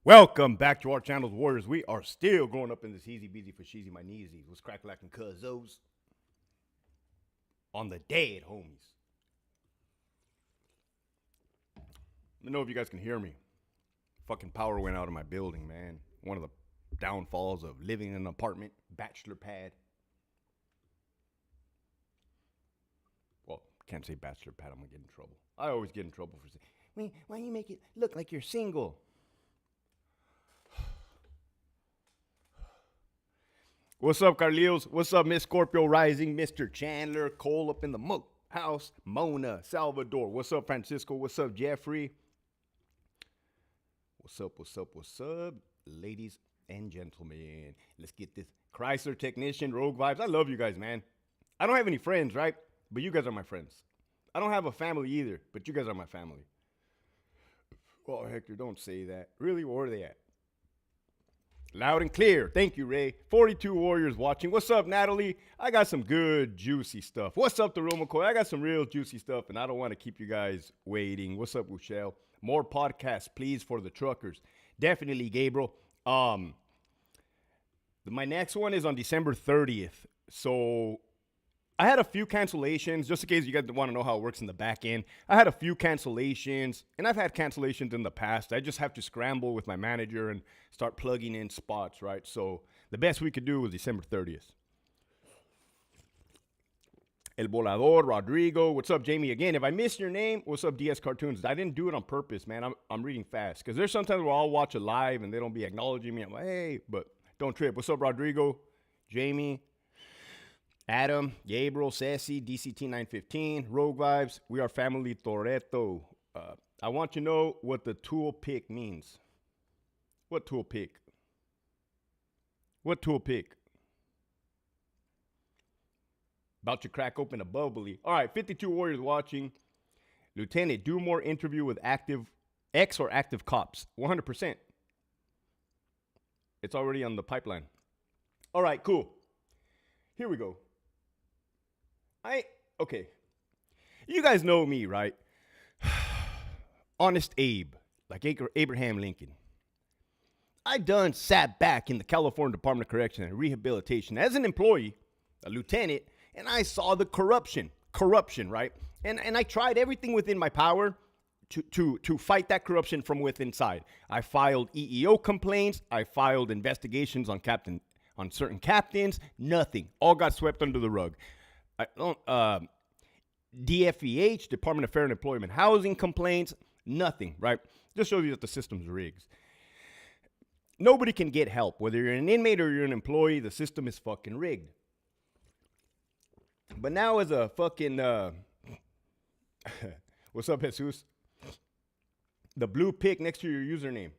Welcome back to our channel, Warriors. We are still going up in this easy beasy for sheezy my kneesies. What's crack lacking cuzzos? On the dead, homies. Let me know if you guys can hear me. Fucking power went out of my building, man. One of the downfalls of living in an apartment, bachelor pad. Well, can't say bachelor pad, I'm gonna get in trouble. I always get in trouble for saying, why do you make it look like you're single? What's up, Carlios? What's up, Miss Scorpio Rising, Mr. Chandler, Cole up in the house, Mona, Salvador. What's up, Francisco? What's up, Jeffrey? What's up, ladies and gentlemen? Let's get this Chrysler technician, Rogue Vibes. I love you guys, man. I don't have any friends, right? But you guys are my friends. I don't have a family either, but you guys are my family. Oh, Hector, don't say that. Really, where are they at? Loud and clear. Thank you, Ray. 42 Warriors watching. What's up, Natalie? I got some good, juicy stuff. What's up, the Real McCoy? I got some real juicy stuff, and I don't want to keep you guys waiting. What's up, Michelle? More podcasts, please, for the truckers. Definitely, Gabriel. My next one is on December 30th. So I had a few cancellations, just in case you guys want to know how it works in the back end. I had a few cancellations, and I've had cancellations in the past. I just have to scramble with my manager and start plugging in spots, right? So the best we could do was December 30th. El Volador, Rodrigo. What's up, Jamie? Again, if I missed your name, what's up, DS Cartoons? I didn't do it on purpose, man. I'm reading fast. Because there's sometimes where I'll watch it live and they don't be acknowledging me. I'm like, hey, but don't trip. What's up, Rodrigo? Jamie? Adam, Gabriel, Sassy, DCT 915, Rogue Vibes. We are family Toretto. I want you to know what the tool pick means. What tool pick? What tool pick? About to crack open a bubbly. All right, 52 Warriors watching. Lieutenant, do more interview with active ex or active cops. 100%. It's already on the pipeline. All right, cool. Here we go. Okay. You guys know me, right? Honest Abe, like Abraham Lincoln. I done sat back in the California Department of Correction and Rehabilitation as an employee, a lieutenant, and I saw the corruption, right? And I tried everything within my power to fight that corruption from within inside. I filed EEO complaints. I filed investigations on certain captains. Nothing. All got swept under the rug. DFEH, Department of Fair and Employment Housing complaints, nothing, right? Just shows you that the system's rigged. Nobody can get help. Whether you're an inmate or you're an employee, the system is fucking rigged. But now as a fucking, what's up, Jesus? The blue pick next to your username.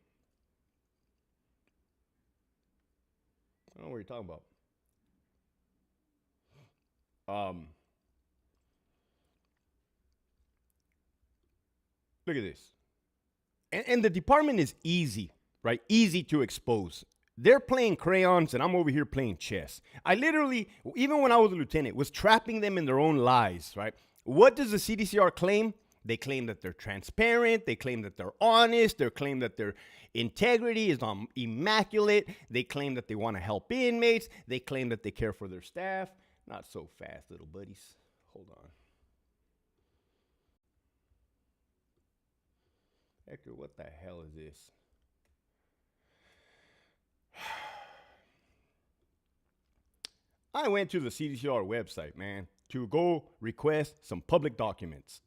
I don't know what you're talking about. Look at this. And the department is easy, right? Easy to expose. They're playing crayons and I'm over here playing chess. I literally, even when I was a lieutenant, was trapping them in their own lies, right? What does the CDCR claim? They claim that they're transparent. They claim that they're honest. They claim that their integrity is immaculate. They claim that they want to help inmates. They claim that they care for their staff. Not so fast, little buddies. Hold on. Hector, what the hell is this? I went to the CDCR website, man, to go request some public documents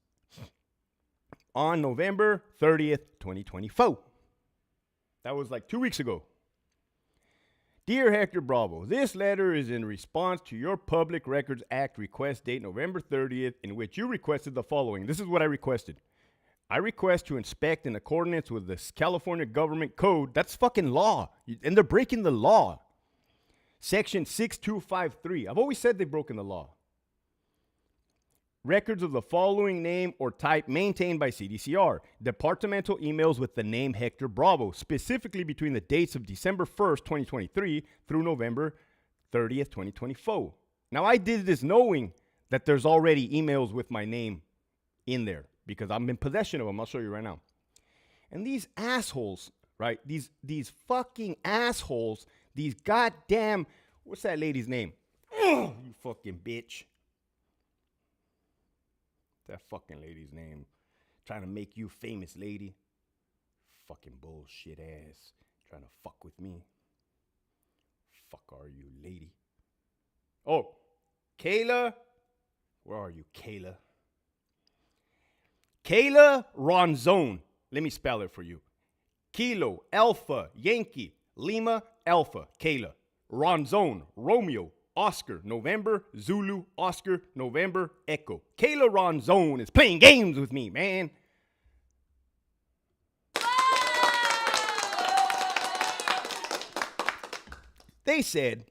on November 30th, 2024. That was like 2 weeks ago. Dear Hector Bravo, this letter is in response to your Public Records Act request date November 30th, in which you requested the following. This is what I requested. I request to inspect in accordance with the California Government Code. That's fucking law. And they're breaking the law. Section 6253. I've always said they've broken the law. Records of the following name or type maintained by CDCR. Departmental emails with the name Hector Bravo, specifically between the dates of December 1st, 2023 through November 30th, 2024. Now, I did this knowing that there's already emails with my name in there because I'm in possession of them. I'll show you right now. And these assholes right? These fucking assholes, these goddamn, what's that lady's name? You fucking bitch. That fucking lady's name. Trying to make you famous, lady. Fucking bullshit ass. Trying to fuck with me. Fuck are you, lady? Oh, Kayla. Where are you, Kayla? Kayla Ronzone. Let me spell it for you. Kilo, Alpha, Yankee, Lima, Alpha, Kayla. Ronzone, Romeo, Oscar, November, Zulu, Oscar, November, Echo. Kayla Ronzone is playing games with me, man. They said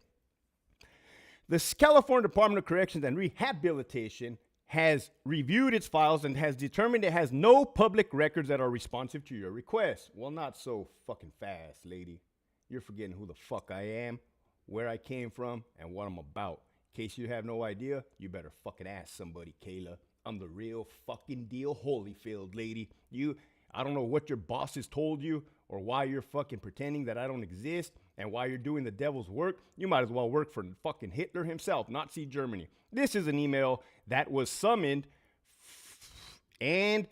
the California Department of Corrections and Rehabilitation has reviewed its files and has determined it has no public records that are responsive to your request. Well, not so fucking fast, lady. You're forgetting who the fuck I am, where I came from, and what I'm about. In case you have no idea, you better fucking ask somebody, Kayla. I'm the real fucking deal Holyfield, lady. I don't know what your bosses told you or why you're fucking pretending that I don't exist and why you're doing the devil's work. You might as well work for fucking Hitler himself, Nazi Germany. This is an email that was summoned and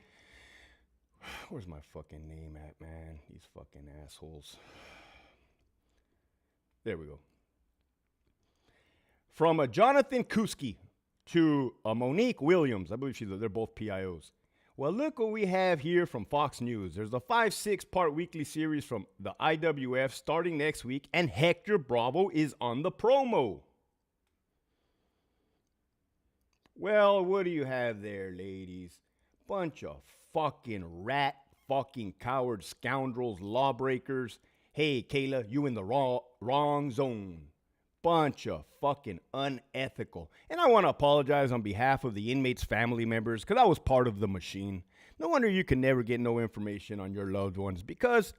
where's my fucking name at, man? These fucking assholes. There we go. From a Jonathan Kuski to a Monique Williams. I believe they're both PIOs. Well, look what we have here from Fox News. There's a 5-6 part weekly series from the IWF starting next week, and Hector Bravo is on the promo. Well, what do you have there, ladies? Bunch of fucking rat, fucking coward scoundrels, lawbreakers. Hey, Kayla, you in the wrong zone. Bunch of fucking unethical. And I want to apologize on behalf of the inmates' family members because I was part of the machine. No wonder you can never get no information on your loved ones because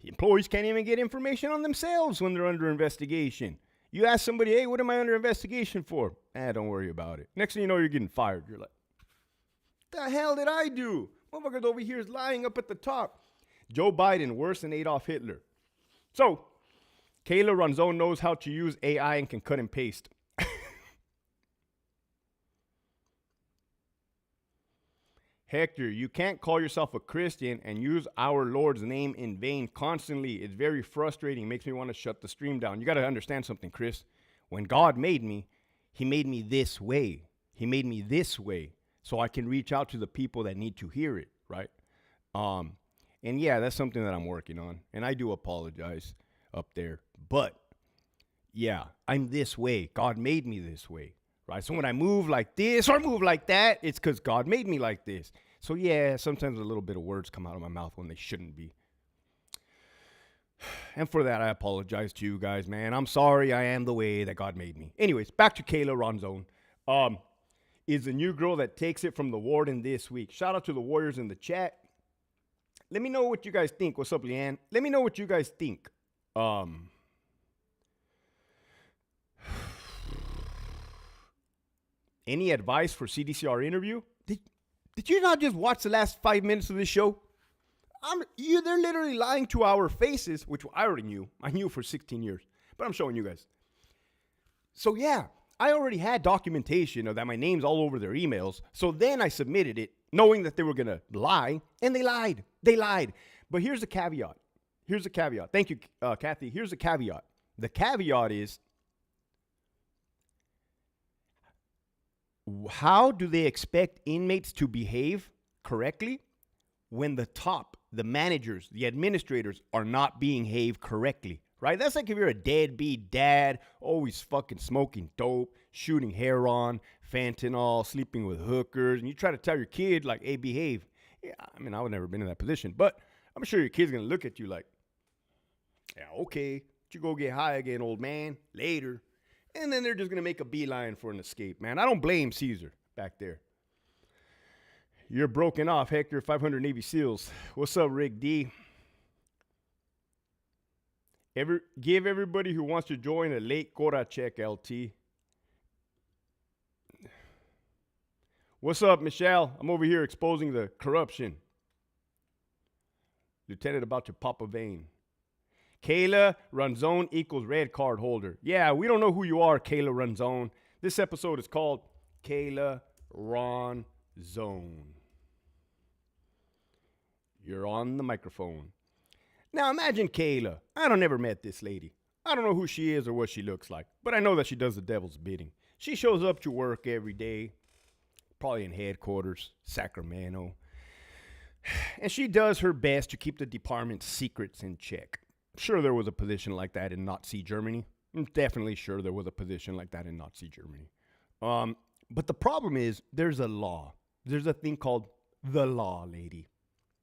employees can't even get information on themselves when they're under investigation. You ask somebody, hey, what am I under investigation for? Don't worry about it. Next thing you know, you're getting fired. You're like, the hell did I do? Motherfuckers over here is lying up at the top. Joe Biden, worse than Adolf Hitler. So, Kayla Ronzone knows how to use AI and can cut and paste. Hector, you can't call yourself a Christian and use our Lord's name in vain constantly. It's very frustrating. It makes me want to shut the stream down. You got to understand something, Chris. When God made me, he made me this way. He made me this way so I can reach out to the people that need to hear it, right? And yeah, that's something that I'm working on. And I do apologize up there. But yeah, I'm this way. God made me this way, right? So when I move like this or move like that, it's because God made me like this. So yeah, sometimes a little bit of words come out of my mouth when they shouldn't be. And for that, I apologize to you guys, man. I'm sorry I am the way that God made me. Anyways, back to Kayla Ronzone. Is the new girl that takes it from the warden this week. Shout out to the warriors in the chat. Let me know what you guys think. What's up, Leanne? Let me know what you guys think. Any advice for CDCR interview? Did you not just watch the last 5 minutes of this show? They're literally lying to our faces, which I already knew. I knew for 16 years, but I'm showing you guys. So yeah, I already had documentation of that my name's all over their emails. So then I submitted it knowing that they were going to lie, and they lied. They lied. But here's the caveat. Thank you, Kathy. Here's the caveat. The caveat is, how do they expect inmates to behave correctly when the managers, the administrators are not behaved correctly, right? That's like if you're a deadbeat dad, always fucking smoking dope, shooting heroin, fentanyl, sleeping with hookers, and you try to tell your kid, like, hey, behave. Yeah, I mean, I would never been in that position, but I'm sure your kid's going to look at you like, yeah, okay, you go get high again, old man, later. And then they're just going to make a beeline for an escape, man. I don't blame Caesar back there. You're broken off, Hector, 500 Navy SEALs. What's up, Rick D? Give everybody who wants to join a late quota check, LT. What's up, Michelle? I'm over here exposing the corruption. Lieutenant about to pop a vein. Kayla Runzone equals red card holder. Yeah, we don't know who you are, Kayla Runzone. This episode is called Kayla Runzone. You're on the microphone. Now imagine Kayla. I don't never met this lady. I don't know who she is or what she looks like, but I know that she does the devil's bidding. She shows up to work every day, probably in headquarters, Sacramento. And she does her best to keep the department's secrets in check. Sure, there was a position like that in Nazi Germany. I'm definitely sure there was a position like that in Nazi Germany. But the problem is, there's a law. There's a thing called the law, lady.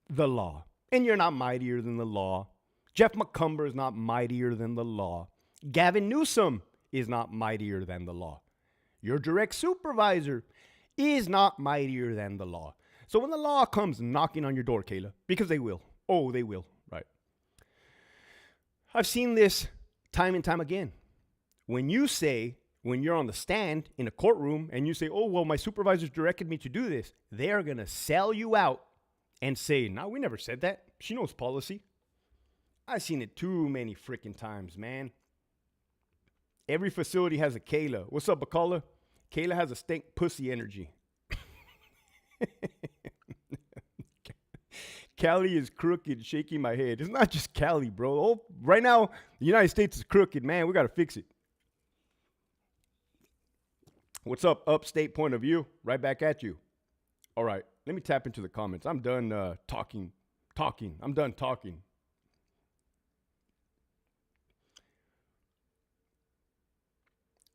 The law. And you're not mightier than the law. Jeff McCumber is not mightier than the law. Gavin Newsom is not mightier than the law. Your direct supervisor is not mightier than the law. So when the law comes knocking on your door, Kayla, because they will. Oh, they will, right? I've seen this time and time again. When you're on the stand in a courtroom and you say, oh, well, my supervisors directed me to do this, they're going to sell you out and say, no, we never said that. She knows policy. I've seen it too many freaking times, man. Every facility has a Kayla. What's up, Bacala? Kayla has a stink pussy energy. Cali is crooked, shaking my head. It's not just Cali, bro. Oh, right now, the United States is crooked, man. We got to fix it. What's up, upstate point of view? Right back at you. All right, let me tap into the comments. I'm done talking. I'm done talking.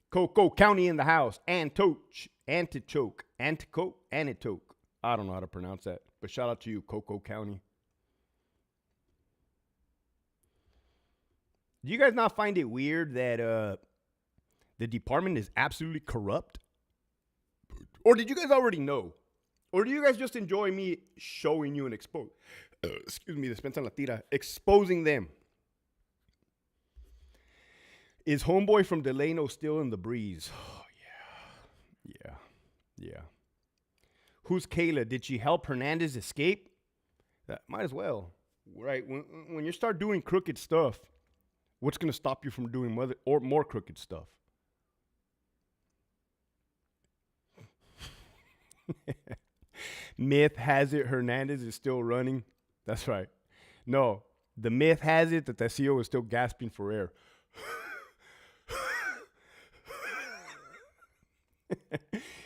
Coco County in the house. Antichoke. I don't know how to pronounce that, but shout out to you, Coco County. Do you guys not find it weird that the department is absolutely corrupt? Or did you guys already know? Or do you guys just enjoy me showing you and exposing them? Is homeboy from Delano still in the breeze? Oh, yeah. Who's Kayla? Did she help Hernandez escape? That might as well, right? When you start doing crooked stuff, what's going to stop you from doing more crooked stuff? Myth has it Hernandez is still running. That's right. No, the myth has it that the CEO is still gasping for air.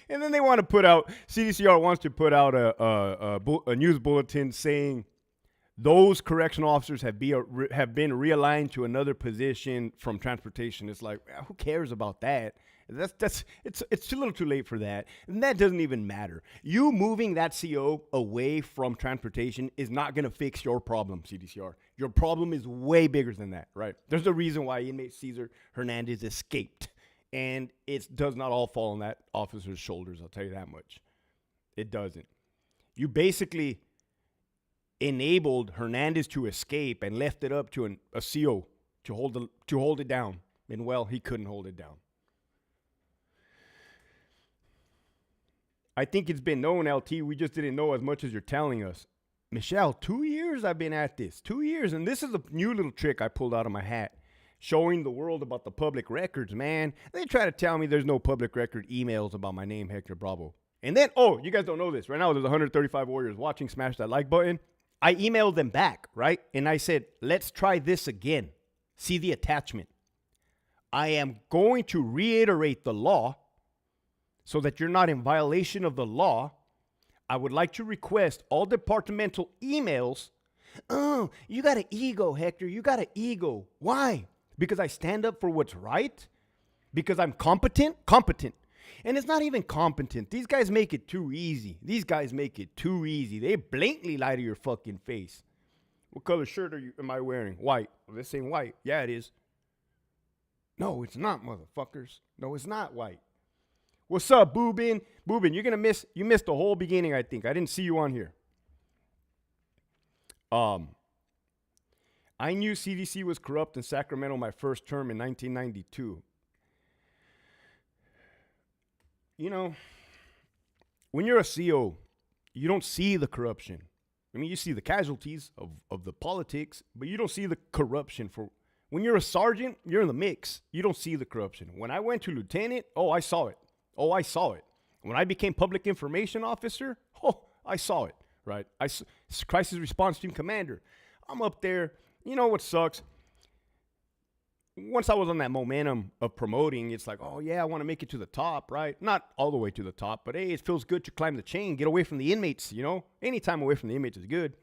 And then they want to put out, CDCR wants to put out a news bulletin saying those correctional officers have been realigned to another position from transportation. It's like, who cares about that? It's a little too late for that. And that doesn't even matter. You moving that CO away from transportation is not going to fix your problem, CDCR. Your problem is way bigger than that, right? There's a reason why inmate Cesar Hernandez escaped. And it does not all fall on that officer's shoulders, I'll tell you that much. It doesn't. You basically enabled Hernandez to escape and left it up to a CO to hold it down. And, well, he couldn't hold it down. I think it's been known, LT. We just didn't know as much as you're telling us. Michelle, 2 years I've been at this. 2 years. And this is a new little trick I pulled out of my hat. Showing the world about the public records, man. They try to tell me there's no public record emails about my name, Hector Bravo. And then, oh, you guys don't know this. Right now, there's 135 warriors watching. Smash that like button. I emailed them back, right? And I said, let's try this again. See the attachment. I am going to reiterate the law so that you're not in violation of the law. I would like to request all departmental emails. Oh, you got an ego, Hector. You got an ego. Why? Because I stand up for what's right? Because I'm competent? Competent. And it's not even competent. These guys make it too easy. They blatantly lie to your fucking face. What color shirt am I wearing? White. Well, this ain't white. Yeah, it is. No, it's not, motherfuckers. No, it's not white. What's up, Boobin? Boobin, you missed the whole beginning, I think. I didn't see you on here. I knew CDC was corrupt in Sacramento my first term in 1992. You know, when you're a CO, you don't see the corruption. I mean, you see the casualties of the politics, but you don't see the corruption. For when you're a sergeant, you're in the mix. You don't see the corruption. When I went to lieutenant, oh, I saw it. Oh, I saw it. When I became public information officer, oh, I saw it, right? Crisis response team commander. I'm up there. You know what sucks? Once I was on that momentum of promoting, it's like, oh, yeah, I want to make it to the top, right? Not all the way to the top, but hey, it feels good to climb the chain, get away from the inmates, you know? Any time away from the inmates is good.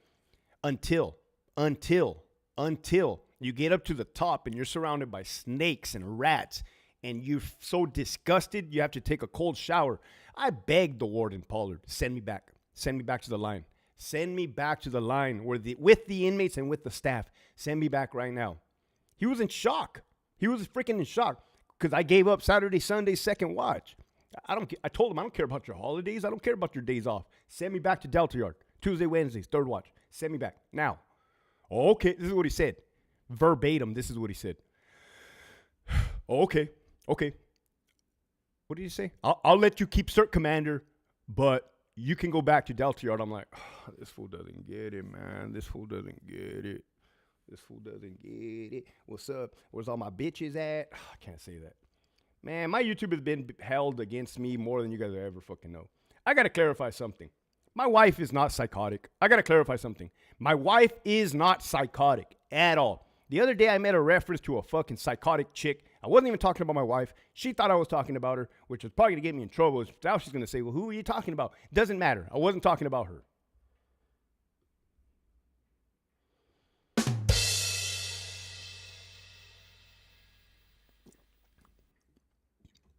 Until you get up to the top and you're surrounded by snakes and rats and you're so disgusted you have to take a cold shower. I begged the warden, Pollard, send me back to the line. Send me back to the line with the inmates and with the staff. Send me back right now. He was in shock. He was freaking in shock because I gave up Saturday, Sunday, second watch. I told him, I don't care about your holidays. I don't care about your days off. Send me back to Delta Yard. Tuesday, Wednesdays, third watch. Send me back now. Okay, this is what he said. Verbatim, this is what he said. Okay. What did he say? I'll let you keep cert commander, but you can go back to Delta Yard. I'm like, oh, this fool doesn't get it, man. This fool doesn't get it. What's up? Where's all my bitches at? I can't say that. Man, my YouTube has been held against me more than you guys ever fucking know. I got to clarify something. My wife is not psychotic. I got to clarify something. My wife is not psychotic at all. The other day I made a reference to a fucking psychotic chick. I wasn't even talking about my wife. She thought I was talking about her, which was probably going to get me in trouble. Now she's going to say, well, who are you talking about? Doesn't matter. I wasn't talking about her.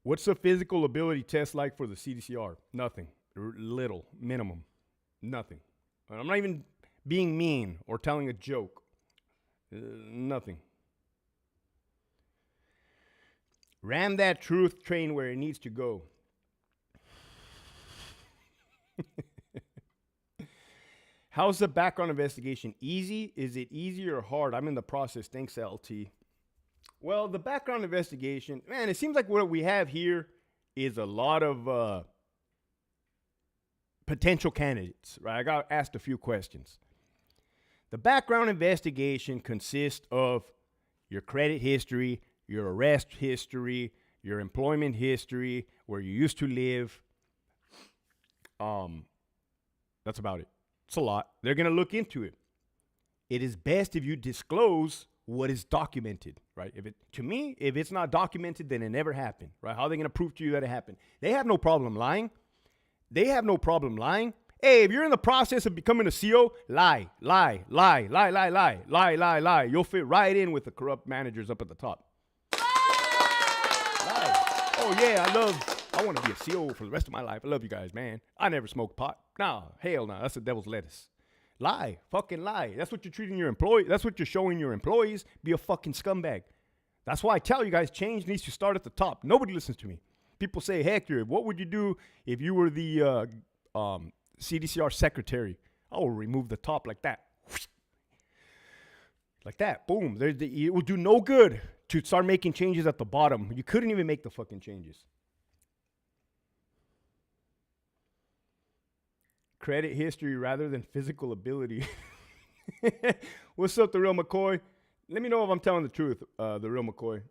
What's the physical ability test like for the CDCR? Nothing. Little. Minimum. Nothing. I'm not even being mean or telling a joke. Nothing. Ram that truth train where it needs to go. How's the background investigation? Easy? Is it easy or hard? I'm in the process. Thanks, LT. Well, the background investigation, man, it seems like what we have here is a lot of potential candidates, right? I got asked a few questions. The background investigation consists of your credit history, your arrest history, your employment history, where you used to live. That's about it. It's a lot. They're going to look into it. It is best if you disclose what is documented, right? If it's not documented, then it never happened, right? How are they going to prove to you that it happened? They have no problem lying. Hey, if you're in the process of becoming a CO, lie. You'll fit right in with the corrupt managers up at the top. Lie. Oh yeah, I want to be a CO for the rest of my life. I love you guys, man. I never smoked pot. Nah, hell no. That's the devil's lettuce. Lie. Fucking lie. That's what you're treating your employees. That's what you're showing your employees. Be a fucking scumbag. That's why I tell you guys, change needs to start at the top. Nobody listens to me. People say, Hector, what would you do if you were the CDCR secretary? I will remove the top like that. Like that. Boom. It will do no good to start making changes at the bottom. You couldn't even make the fucking changes. Credit history rather than physical ability. What's up, The Real McCoy? Let me know if I'm telling the truth, The Real McCoy.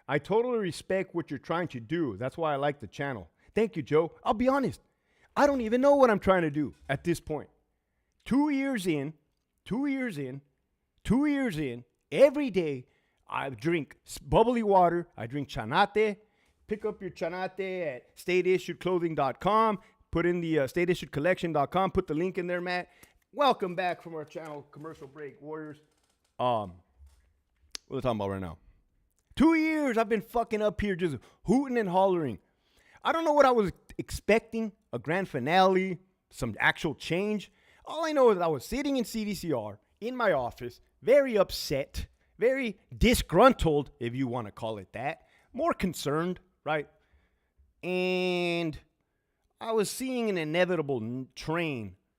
I totally respect what you're trying to do. That's why I like the channel. Thank you, Joe. I'll be honest. I don't even know what I'm trying to do at this point. 2 years in, every day, I drink bubbly water. I drink chanate. Pick up your chanate at stateissuedclothing.com. Put in the stateissuedcollection.com. Put the link in there, Matt. Welcome back from our channel, Commercial Break Warriors. What are we talking about right now? 2 years I've been fucking up here just hooting and hollering. I don't know what I was expecting, a grand finale, some actual change. All I know is I was sitting in CDCR in my office, very upset, very disgruntled, if you want to call it that, more concerned, right? And I was seeing an inevitable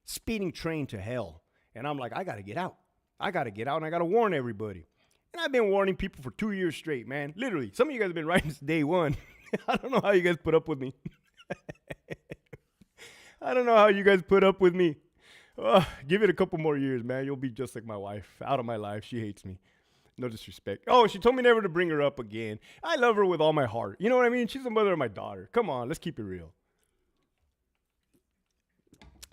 speeding train to hell. And I'm like, I got to get out. And I got to warn everybody. And I've been warning people for 2 years straight, man. Literally. Some of you guys have been writing since day one. I don't know how you guys put up with me. Give it a couple more years, man. You'll be just like my wife. Out of my life. She hates me. No disrespect. Oh, she told me never to bring her up again. I love her with all my heart. You know what I mean? She's the mother of my daughter. Come on, let's keep it real.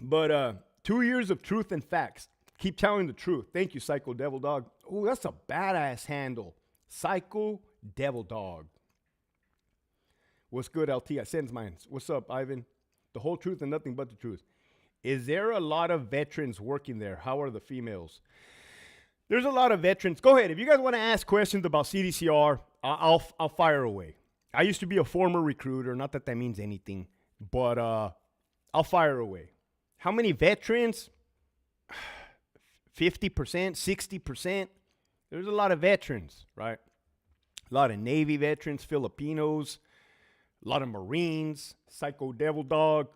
But 2 years of truth and facts. Keep telling the truth. Thank you, Psycho Devil Dog. Oh, that's a badass handle. Psycho Devil Dog. What's good, LT? I sends mine. What's up, Ivan? The whole truth and nothing but the truth. Is there a lot of veterans working there? How are the females? There's a lot of veterans. Go ahead. If you guys want to ask questions about CDCR, I'll fire away. I used to be a former recruiter. Not that means anything. But I'll fire away. How many veterans? 50%, 60%. There's a lot of veterans, right? A lot of Navy veterans, Filipinos, a lot of Marines, Psycho Devil Dog.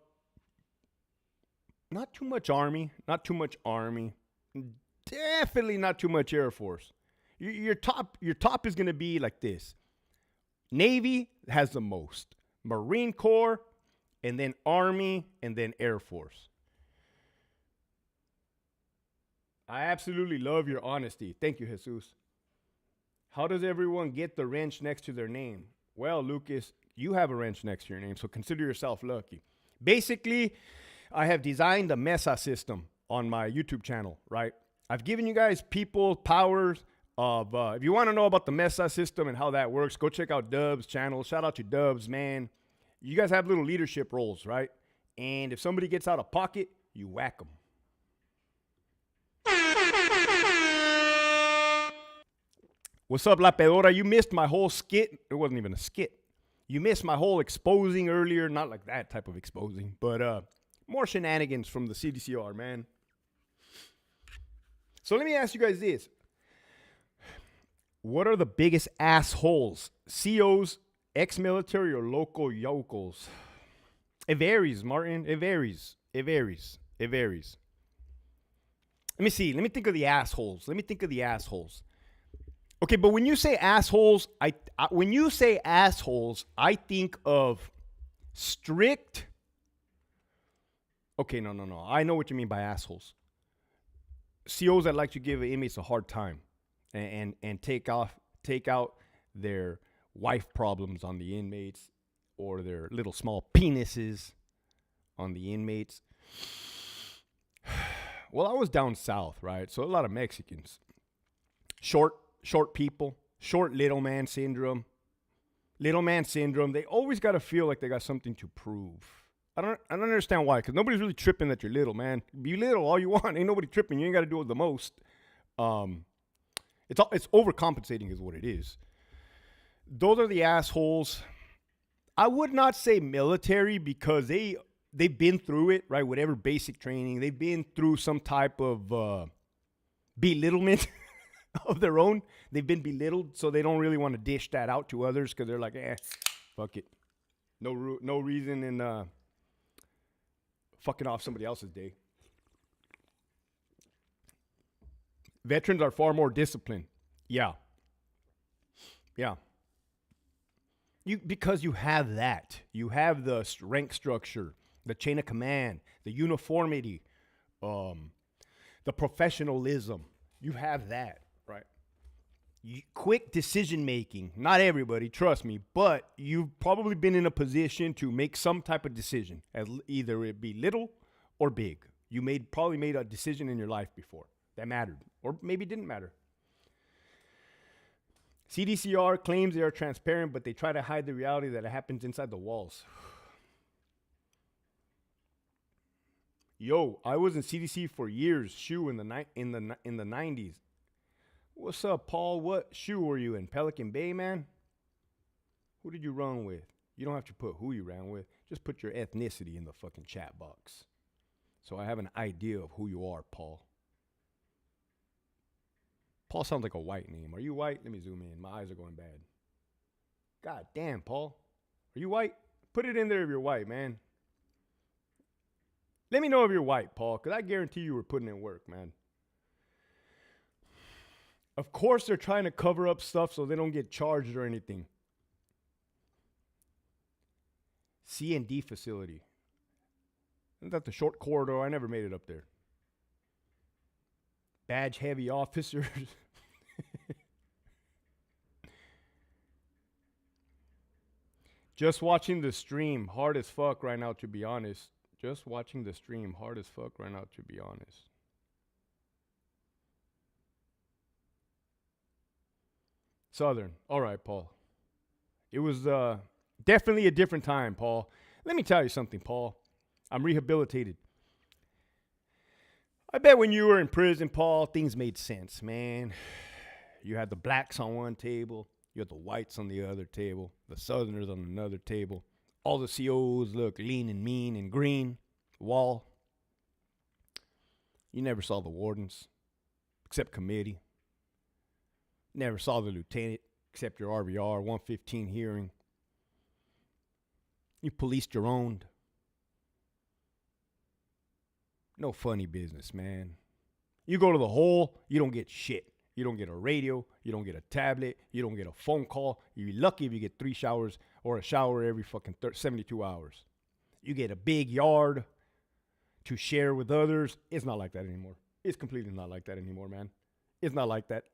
Not too much Army. Definitely not too much Air Force. Your top is going to be like this. Navy has the most. Marine Corps, and then Army, and then Air Force. I absolutely love your honesty. Thank you, Jesus. How does everyone get the wrench next to their name? Well, Lucas, you have a wrench next to your name, so consider yourself lucky. Basically, I have designed a Mesa system on my YouTube channel, right? I've given you guys people powers of, if you want to know about the Mesa system and how that works, go check out Dub's channel. Shout out to Dubs, man. You guys have little leadership roles, right? And if somebody gets out of pocket, you whack them. What's up, La Pedora? You missed my whole skit. It wasn't even a skit. You missed my whole exposing earlier. Not like that type of exposing, but more shenanigans from the CDCR, man. So let me ask you guys this. What are the biggest assholes? COs, ex-military, or local yokels? It varies, Martin. It varies. Let me see. Let me think of the assholes. Okay, but when you say assholes, I think of strict. Okay, no. I know what you mean by assholes. COs that like to give inmates a hard time and take out their wife problems on the inmates or their little small penises on the inmates. Well, I was down south, right? So a lot of Mexicans. Short people, short little man syndrome. They always got to feel like they got something to prove. I don't understand why, because nobody's really tripping that you're little, man. Be little all you want. Ain't nobody tripping. You ain't got to do it the most. It's overcompensating is what it is. Those are the assholes. I would not say military because they've been through it, right? Whatever basic training. They've been through some type of belittlement of their own. They've been belittled, so they don't really want to dish that out to others because they're like, fuck it. No reason in fucking off somebody else's day. Veterans are far more disciplined. Yeah. Because you have that. You have the rank structure, the chain of command, the uniformity, the professionalism. You have that, right? Quick decision making. Not everybody, trust me, but you've probably been in a position to make some type of decision, as either it be little or big. You probably made a decision in your life before that mattered, or maybe didn't matter. CDCR claims they are transparent, but they try to hide the reality that it happens inside the walls. Yo, I was in CDC for years. Shoe in the 90s. What's up, Paul? What shoe were you in? Pelican Bay, man? Who did you run with? You don't have to put who you ran with. Just put your ethnicity in the fucking chat box, so I have an idea of who you are, Paul. Paul sounds like a white name. Are you white? Let me zoom in. My eyes are going bad. God damn, Paul. Are you white? Put it in there if you're white, man. Let me know if you're white, Paul, because I guarantee you were putting in work, man. Of course, they're trying to cover up stuff so they don't get charged or anything. C&D facility. Isn't that the short corridor? I never made it up there. Badge heavy officers. Just watching the stream, hard as fuck right now, to be honest. Just watching the stream, hard as fuck right now, to be honest. Southern. All right, Paul. It was definitely a different time, Paul. Let me tell you something, Paul. I'm rehabilitated. I bet when you were in prison, Paul, things made sense, man. You had the blacks on one table. You had the whites on the other table. The Southerners on another table. All the COs look lean and mean and green. Wall. You never saw the wardens, except committee. Never saw the lieutenant, except your RVR 115 hearing. You policed your own. No funny business, man. You go to the hole, you don't get shit. You don't get a radio. You don't get a tablet. You don't get a phone call. You're lucky if you get 3 showers or a shower every fucking 72 hours. You get a big yard to share with others. It's not like that anymore. It's completely not like that anymore, man. It's not like that.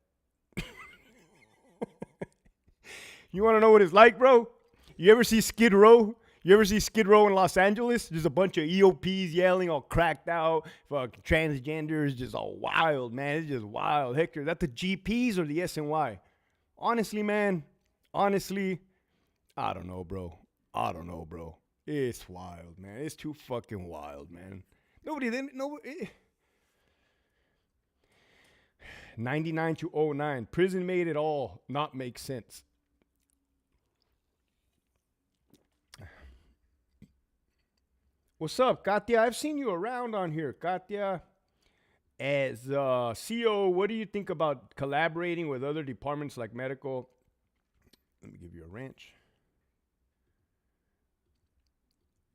You want to know what it's like, bro? You ever see Skid Row? You ever see Skid Row in Los Angeles? There's a bunch of EOPs yelling, all cracked out. Fucking transgenders, just all wild, man. It's just wild. Hector, is that the GPs or the SNY? Honestly, man. Honestly, I don't know, bro. I don't know, bro. It's wild, man. It's too fucking wild, man. Nobody. 99 to 09. Prison made it all not make sense. What's up, Katya? I've seen you around on here, Katya. As CO, what do you think about collaborating with other departments like medical? Let me give you a wrench.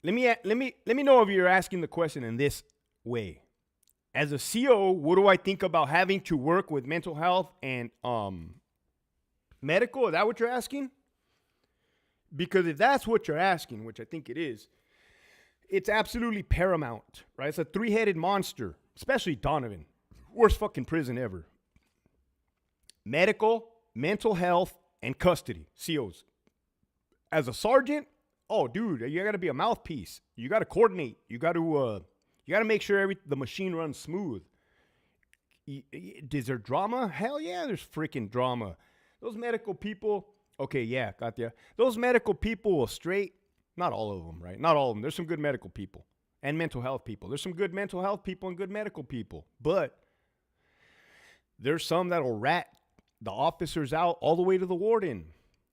Let me know if you're asking the question in this way. As a CO, what do I think about having to work with mental health and medical? Is that what you're asking? Because if that's what you're asking, which I think it is, it's absolutely paramount, right? It's a 3-headed monster, especially Donovan. Worst fucking prison ever. Medical, mental health, and custody, COs. As a sergeant, oh, dude, you got to be a mouthpiece. You got to coordinate. You got to make sure the machine runs smooth. Is there drama? Hell yeah, there's freaking drama. Those medical people, okay, yeah, got ya. Those medical people will straight. Not all of them, right? Not all of them. There's some good medical people and mental health people. There's some good mental health people and good medical people. But there's some that'll rat the officers out all the way to the warden.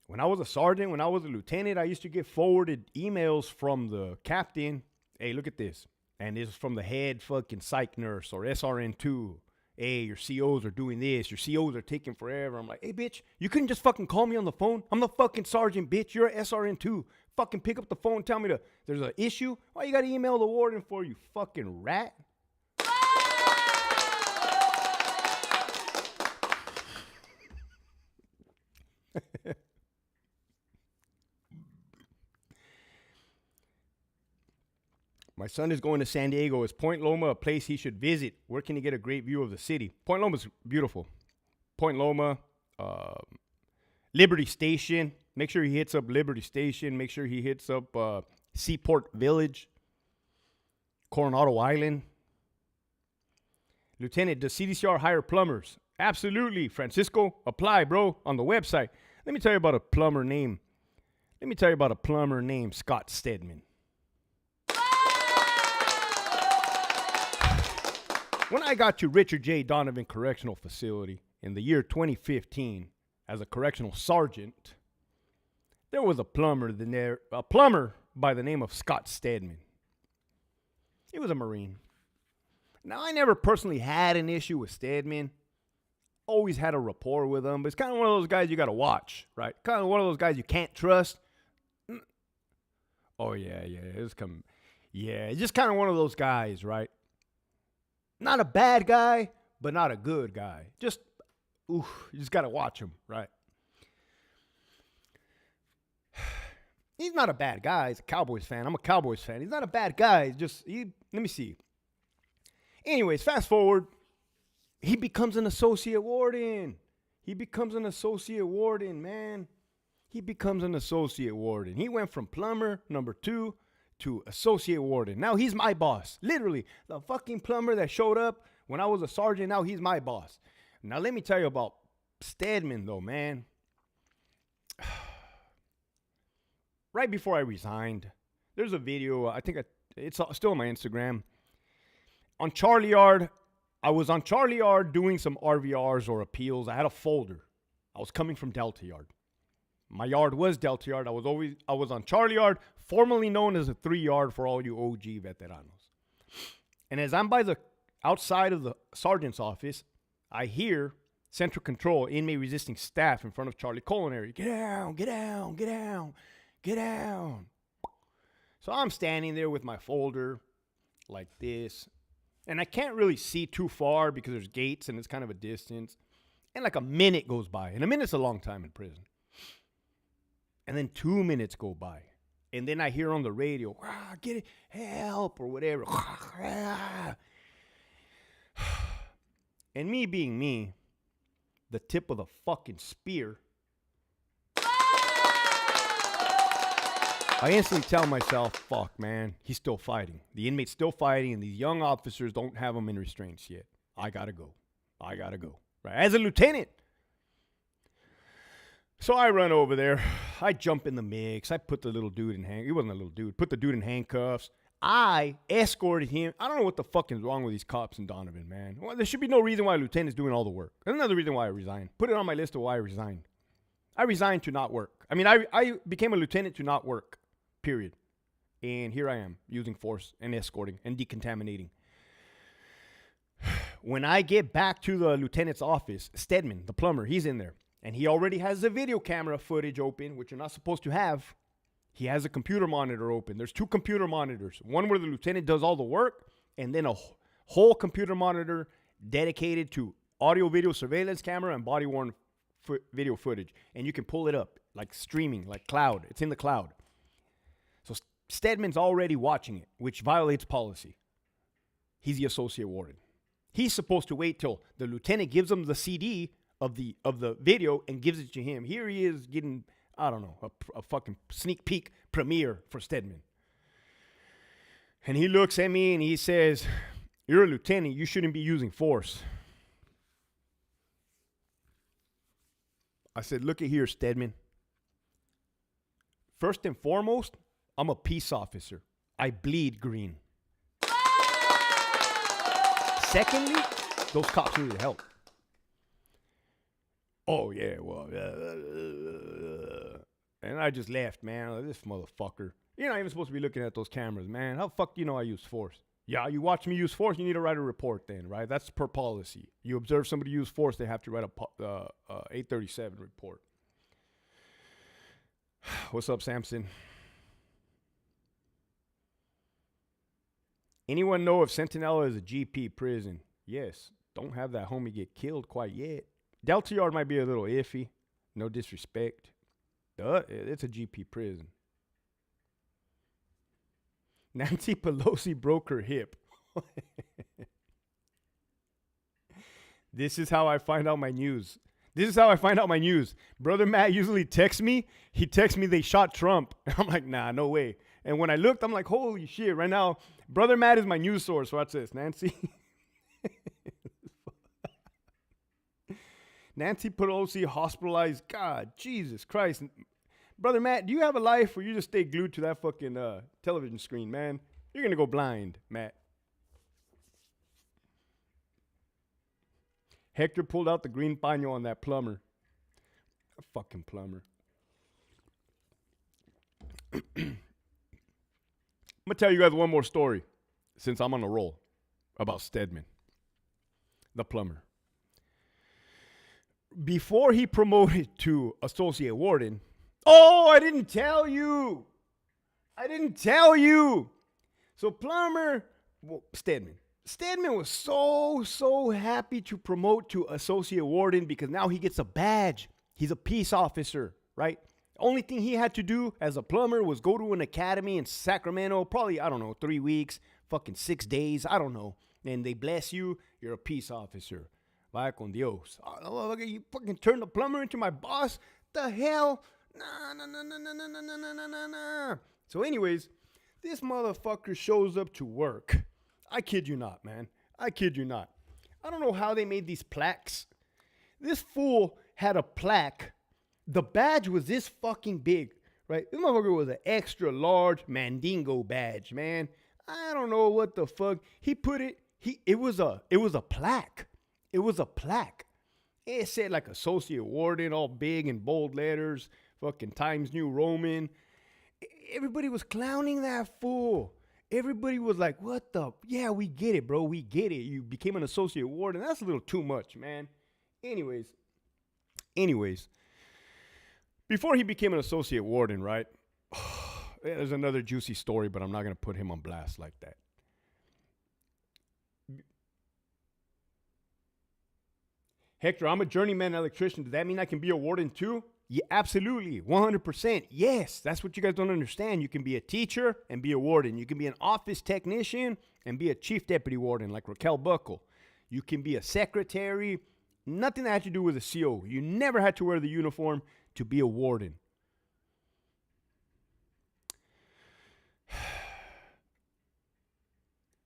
When I was a sergeant, when I was a lieutenant, I used to get forwarded emails from the captain. Hey, look at this. And this is from the head fucking psych nurse or SRN2. Hey, your COs are doing this. Your COs are taking forever. I'm like, hey, bitch, you couldn't just fucking call me on the phone? I'm the fucking sergeant, bitch. You're an SRN2. Fucking pick up the phone and tell me there's an issue. Why you got to email the warden for, you fucking rat? My son is going to San Diego. Is Point Loma a place he should visit? Where can he get a great view of the city? Point Loma's beautiful. Point Loma, Liberty Station. Make sure he hits up Liberty Station. Make sure he hits up Seaport Village, Coronado Island. Lieutenant, does CDCR hire plumbers? Absolutely, Francisco. Apply, bro, on the website. Let me tell you about a plumber named Scott Stedman. When I got to Richard J. Donovan Correctional Facility in the year 2015 as a correctional sergeant, there was a plumber by the name of Scott Stedman. He was a Marine. Now, I never personally had an issue with Stedman. Always had a rapport with him, but it's kind of one of those guys you got to watch, right? Kind of one of those guys you can't trust. Oh, yeah, it's coming. Yeah, it's just kind of one of those guys, right? Not a bad guy, but not a good guy. You just got to watch him, right? He's not a bad guy. He's a Cowboys fan. I'm a Cowboys fan. He's not a bad guy. Let me see. Anyways, fast forward. He becomes an associate warden. He becomes an associate warden, man. He becomes an associate warden. He went from plumber number 2 to associate warden. Now he's my boss. Literally, the fucking plumber that showed up when I was a sergeant, now he's my boss. Now let me tell you about Stedman, though, man. Right before I resigned, there's a video, it's still on my Instagram. On Charlie Yard, I was on Charlie Yard doing some RVRs or appeals. I had a folder. I was coming from Delta Yard. My yard was Delta Yard. I was on Charlie Yard, formerly known as a 3 yard for all you OG veteranos. And as I'm outside of the sergeant's office, I hear Central Control, inmate resisting staff in front of Charlie Culinary. Get down, get down, get down, get down. So I'm standing there with my folder like this. And I can't really see too far because there's gates and it's kind of a distance. And like a minute goes by. And a minute's a long time in prison. And then 2 minutes go by. And then I hear on the radio, get it, help or whatever. And me being me, the tip of the fucking spear, I instantly tell myself, fuck, man, he's still fighting. The inmate's still fighting, and these young officers don't have him in restraints yet. I gotta go. Right? As a lieutenant. So I run over there. I jump in the mix. I put the little dude in handcuffs. He wasn't a little dude. Put the dude in handcuffs. I escorted him. I don't know what the fuck is wrong with these cops in Donovan, man. Well, there should be no reason why a lieutenant's doing all the work. There's another reason why I resigned. Put it on my list of why I resigned. I resigned to not work. I mean, I became a lieutenant to not work, period. And here I am, using force and escorting and decontaminating. When I get back to the lieutenant's office, Stedman, the plumber, he's in there. And he already has the video camera footage open, which you're not supposed to have. He has a computer monitor open. There's 2 computer monitors. One where the lieutenant does all the work, and then a whole computer monitor dedicated to audio video surveillance camera and body-worn video footage. And you can pull it up, like streaming, like cloud. It's in the cloud. So Stedman's already watching it, which violates policy. He's the associate warden. He's supposed to wait till the lieutenant gives him the CD of the video and gives it to him. Here he is getting, I don't know, a fucking sneak peek premiere for Stedman. And he looks at me and he says, "You're a lieutenant. You shouldn't be using force." I said, "Look at here, Stedman. First and foremost, I'm a peace officer. I bleed green. Secondly, those cops need help." Oh, yeah, well, and I just laughed, man. Like, this motherfucker. You're not even supposed to be looking at those cameras, man. How the fuck do you know I use force? Yeah, you watch me use force, you need to write a report then, right? That's per policy. You observe somebody use force, they have to write a 837 report. What's up, Samson? Anyone know if Centinela is a GP prison? Yes. Don't have that homie get killed quite yet. Delta Yard might be a little iffy. No disrespect. It's a GP prison. Nancy Pelosi broke her hip. This is how I find out my news. Brother Matt usually texts me. He texts me they shot Trump. I'm like, nah, no way. And when I looked, I'm like, holy shit. Right now, Brother Matt is my news source. Watch this, Nancy. Nancy Pelosi hospitalized. God, Jesus Christ. Brother Matt, do you have a life or you just stay glued to that fucking television screen, man? You're going to go blind, Matt. Hector pulled out the green paño on that plumber. A fucking plumber. I'm going to tell you guys one more story since I'm on a roll about Stedman, the plumber. Before he promoted to associate warden, I didn't tell you. So plumber, Stedman was so happy to promote to associate warden because now he gets a badge. He's a peace officer, right? Only thing he had to do as a plumber was go to an academy in Sacramento, probably, 3 weeks, fucking 6 days, I don't know. And they bless you, you're a peace officer. Vaya con Dios. Oh, you fucking turned the plumber into my boss? The hell? Nah. So anyways, this motherfucker shows up to work. I kid you not, man. I kid you not. I don't know how they made these plaques. This fool had a plaque. The badge was this fucking big, right? This motherfucker was an extra large Mandingo badge, man. I don't know what the fuck. He put it, it was a plaque. It was a plaque. It said like associate warden, all big in bold letters, fucking Times New Roman. Everybody was clowning that fool. Everybody was like, what the? Yeah, we get it, bro. We get it. You became an associate warden. That's a little too much, man. Anyways. Before he became an associate warden, right? There's another juicy story, but I'm not going to put him on blast like that. Hector, I'm a journeyman electrician. Does that mean I can be a warden too? Yeah, absolutely. 100%. Yes, that's what you guys don't understand. You can be a teacher and be a warden. You can be an office technician and be a chief deputy warden like Raquel Buckle. You can be a secretary. Nothing that had to do with a CO. You never had to wear the uniform to be a warden.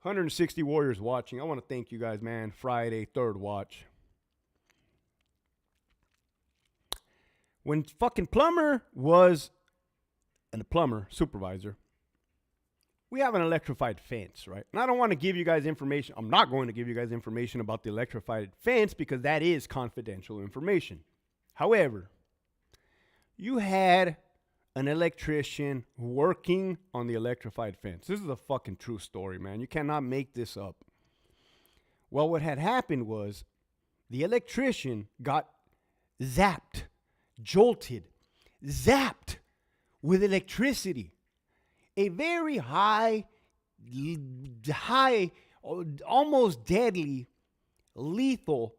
$160 warriors watching. I want to thank you guys, man. Friday, third watch. When fucking Plumber was a plumber supervisor, we have an electrified fence, right? And I don't want to give you guys information. I'm not going to give you guys information about the electrified fence because that is confidential information. However, you had an electrician working on the electrified fence. This is a fucking true story, man. You cannot make this up. Well, what had happened was the electrician got zapped, jolted, zapped with electricity. A very high, almost deadly, lethal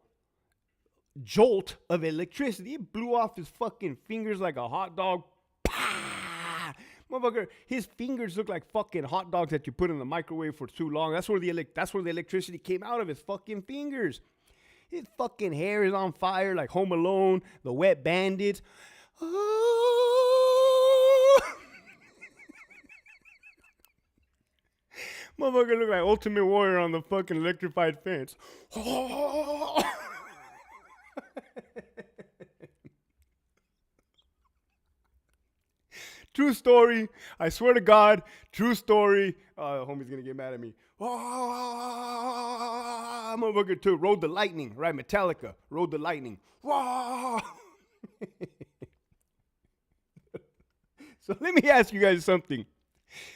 jolt of electricity. It blew off his fucking fingers like a hot dog. Pah! Motherfucker, his fingers look like fucking hot dogs that you put in the microwave for too long. That's where the electricity came out of his fucking fingers. His fucking hair is on fire like Home Alone, the wet bandits. Motherfucker look like Ultimate Warrior on the fucking electrified fence. True story. I swear to God, true story. Homie's gonna get mad at me. Motherfucker too. Rode the Lightning, right? Metallica. Rode the Lightning. So let me ask you guys something.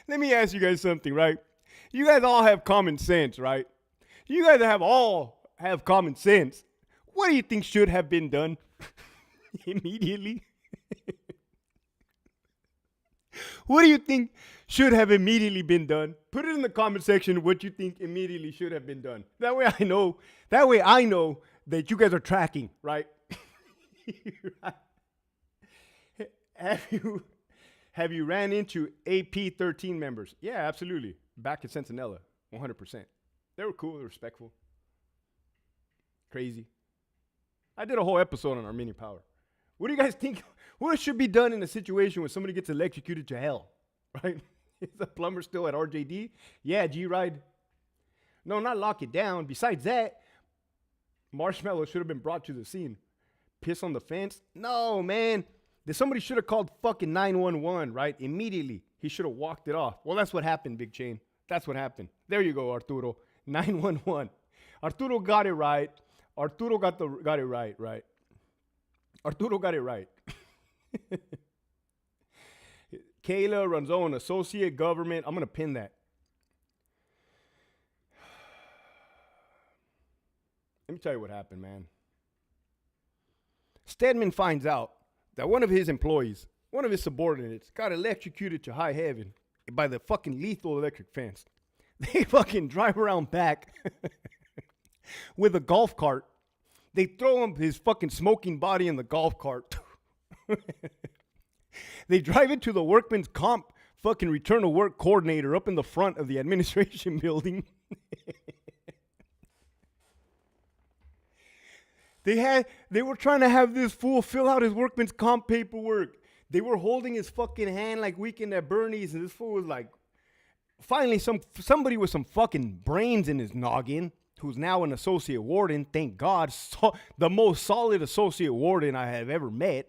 Right? You guys all have common sense, right? You guys all have common sense. What do you think should have been done immediately? What do you think should have immediately been done? Put it in the comment section what you think immediately should have been done. That way I know that you guys are tracking, right? Have you ran into AP 13 members? Yeah, absolutely. Back in Sentinella, 100%. They were cool, respectful. Crazy. I did a whole episode on Armenian power. What do you guys think? What should be done in a situation when somebody gets electrocuted to hell, right? Is the plumber still at RJD? Yeah, G-Ride. No, not lock it down. Besides that, Marshmallow should have been brought to the scene. Piss on the fence? No, man. Somebody should have called fucking 911, right? Immediately. He should have walked it off. Well, that's what happened, Big Chain. That's what happened. There you go, Arturo. 911. Arturo got it right. Arturo got it right. Arturo got it right. Kayla Ranzone, associate government. I'm going to pin that. Let me tell you what happened, man. Stedman finds out that one of his employees, one of his subordinates, got electrocuted to high heaven by the fucking lethal electric fence. They fucking drive around back with a golf cart. They throw him his fucking smoking body in the golf cart. They drive it to the workman's comp fucking return to work coordinator up in the front of the administration building. They were trying to have this fool fill out his workman's comp paperwork. They were holding his fucking hand like Weekend at Bernie's, and this fool was like, finally somebody with some fucking brains in his noggin, who's now an associate warden, thank God, the most solid associate warden I have ever met.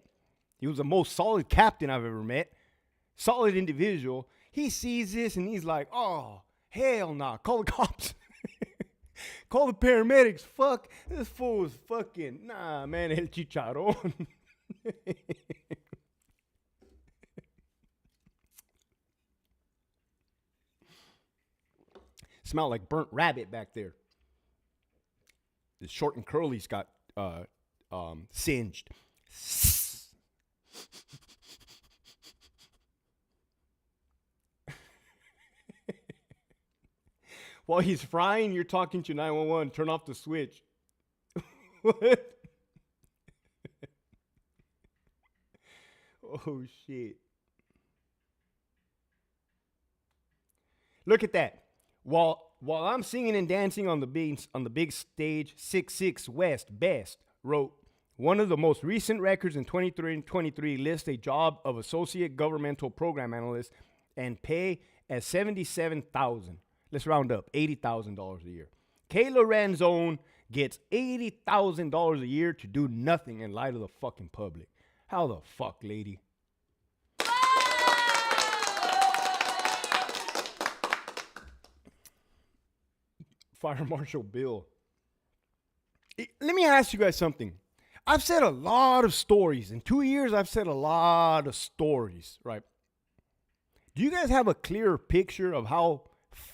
He was the most solid captain I've ever met. Solid individual. He sees this and he's like, oh, hell nah, call the cops. Call the paramedics. Fuck, this fool is fucking, nah, man, el chicharrón. Smell like burnt rabbit back there. The short and curly's got singed. While he's frying, you're talking to 911. Turn off the switch. What? Oh, shit. Look at that. While I'm singing and dancing on the big stage, 6'6" West Best wrote, one of the most recent records in 2023 lists a job of associate governmental program analyst and pay at $77,000. Let's round up, $80,000 a year. Kayla Ranzone gets $80,000 a year to do nothing in light of the fucking public. How the fuck, lady? Fire Marshal Bill. Let me ask you guys something. I've said a lot of stories. In 2 years, I've said a lot of stories, right? Do you guys have a clearer picture of how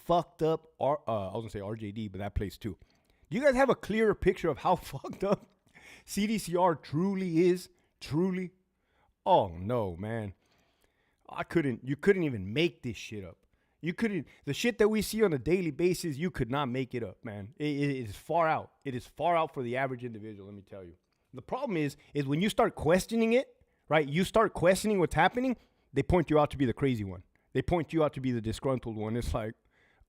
fucked up, I was going to say RJD, but that plays too. Do you guys have a clearer picture of how fucked up CDCR truly is? Truly? Oh, no, man. You couldn't even make this shit up. The shit that we see on a daily basis, you could not make it up, man. It is far out. It is far out for the average individual, let me tell you. The problem is when you start questioning it, right? You start questioning what's happening, they point you out to be the crazy one. They point you out to be the disgruntled one. It's like,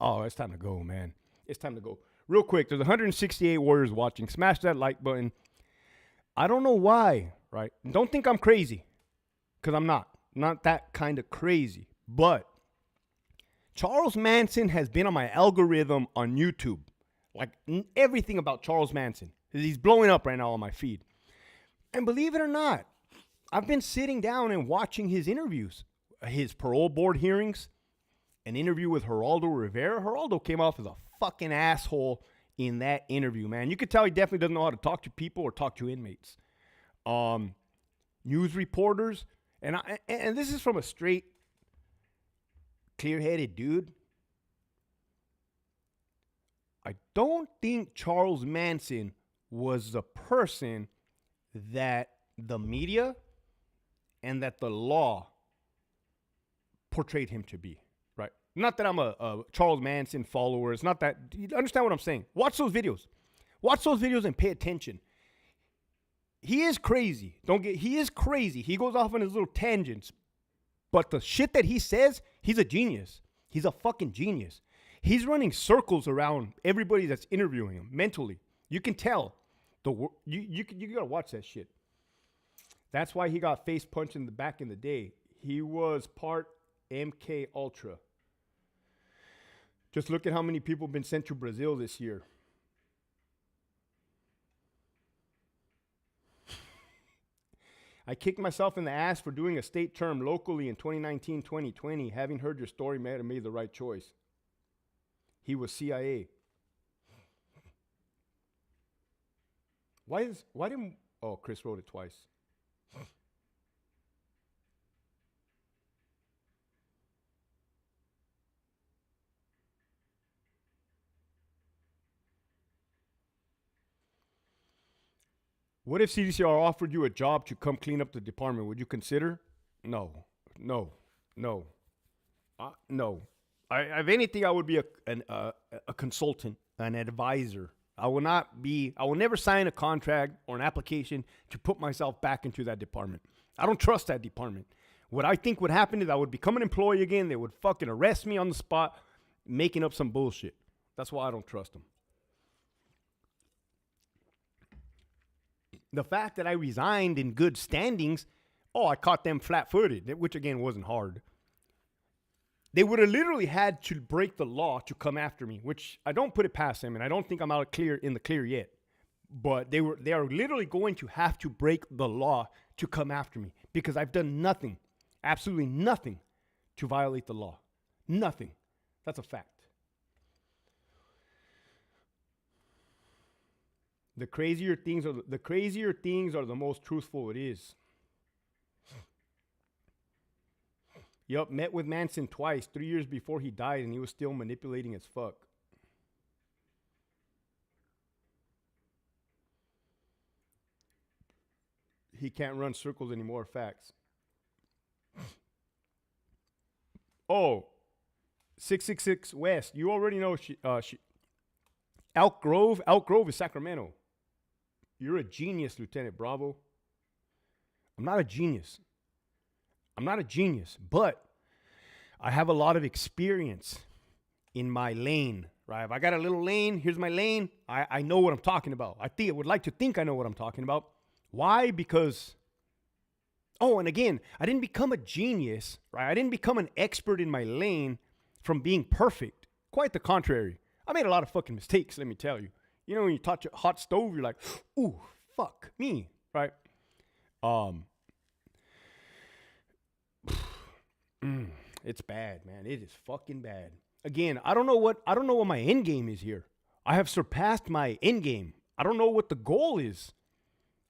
oh, it's time to go, man. It's time to go. Real quick, there's 168 warriors watching. Smash that like button. I don't know why, right? Don't think I'm crazy, because I'm not. Not that kind of crazy. But Charles Manson has been on my algorithm on YouTube. Like everything about Charles Manson. He's blowing up right now on my feed. And believe it or not, I've been sitting down and watching his interviews. His parole board hearings. An interview with Geraldo Rivera. Geraldo came off as a fucking asshole in that interview, man. You could tell he definitely doesn't know how to talk to people or talk to inmates. News reporters. And this is from a straight, clear-headed dude. I don't think Charles Manson was the person that the media and that the law portrayed him to be, right? Not that I'm a Charles Manson follower. It's not that. You understand what I'm saying? Watch those videos. Watch those videos and pay attention. He is crazy. He is crazy. He goes off on his little tangents. But the shit that he says, he's a genius. He's a fucking genius. He's running circles around everybody that's interviewing him mentally. You can tell. You gotta watch that shit. That's why he got face punched in the back in the day. He was part MK Ultra. Just look at how many people have been sent to Brazil this year. I kicked myself in the ass for doing a state term locally in 2019-2020. Having heard your story, man, I made the right choice. He was CIA. Chris wrote it twice. What if CDCR offered you a job to come clean up the department? Would you consider? No. If anything, I would be a consultant, an advisor. I will never sign a contract or an application to put myself back into that department. I don't trust that department. What I think would happen is I would become an employee again. They would fucking arrest me on the spot, making up some bullshit. That's why I don't trust them. The fact that I resigned in good standings, oh, I caught them flat-footed, which again wasn't hard. They would have literally had to break the law to come after me, which I don't put it past them, and I don't think I'm in the clear yet. But they are literally going to have to break the law to come after me because I've done nothing, absolutely nothing, to violate the law. Nothing. That's a fact. The crazier things are the most truthful it is. Yup, met with Manson twice, 3 years before he died, and he was still manipulating as fuck. He can't run circles anymore. Facts. Oh, 666 West. You already know Elk Grove. Elk Grove is Sacramento. You're a genius, Lieutenant Bravo. I'm not a genius. But I have a lot of experience in my lane, right? If I got a little lane, here's my lane. I know what I'm talking about. I would like to think I know what I'm talking about. Why? Because, and again, I didn't become a genius, right? I didn't become an expert in my lane from being perfect. Quite the contrary. I made a lot of fucking mistakes, let me tell you. You know, when you touch a hot stove, you're like, ooh, fuck me, right? It's bad, man. It is fucking bad. Again, I don't know what my end game is here. I have surpassed my end game. I don't know what the goal is.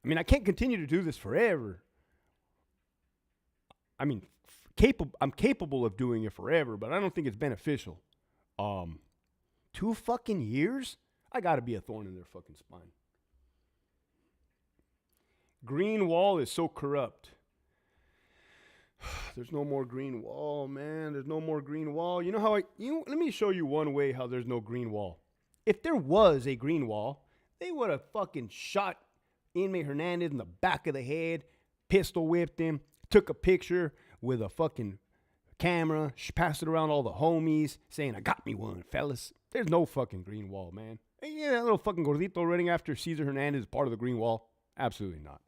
I mean, I can't continue to do this forever. I mean, I'm capable of doing it forever, but I don't think it's beneficial. 2 fucking years? I gotta be a thorn in their fucking spine. Green wall is so corrupt. There's no more green wall, man. There's no more green wall. You know how let me show you one way how there's no green wall. If there was a green wall, they would have fucking shot Inmate Hernandez in the back of the head, pistol whipped him, took a picture with a fucking camera, passed it around all the homies, saying, I got me one, fellas. There's no fucking green wall, man. And yeah, that little fucking gordito running after Cesar Hernandez is part of the green wall. Absolutely not.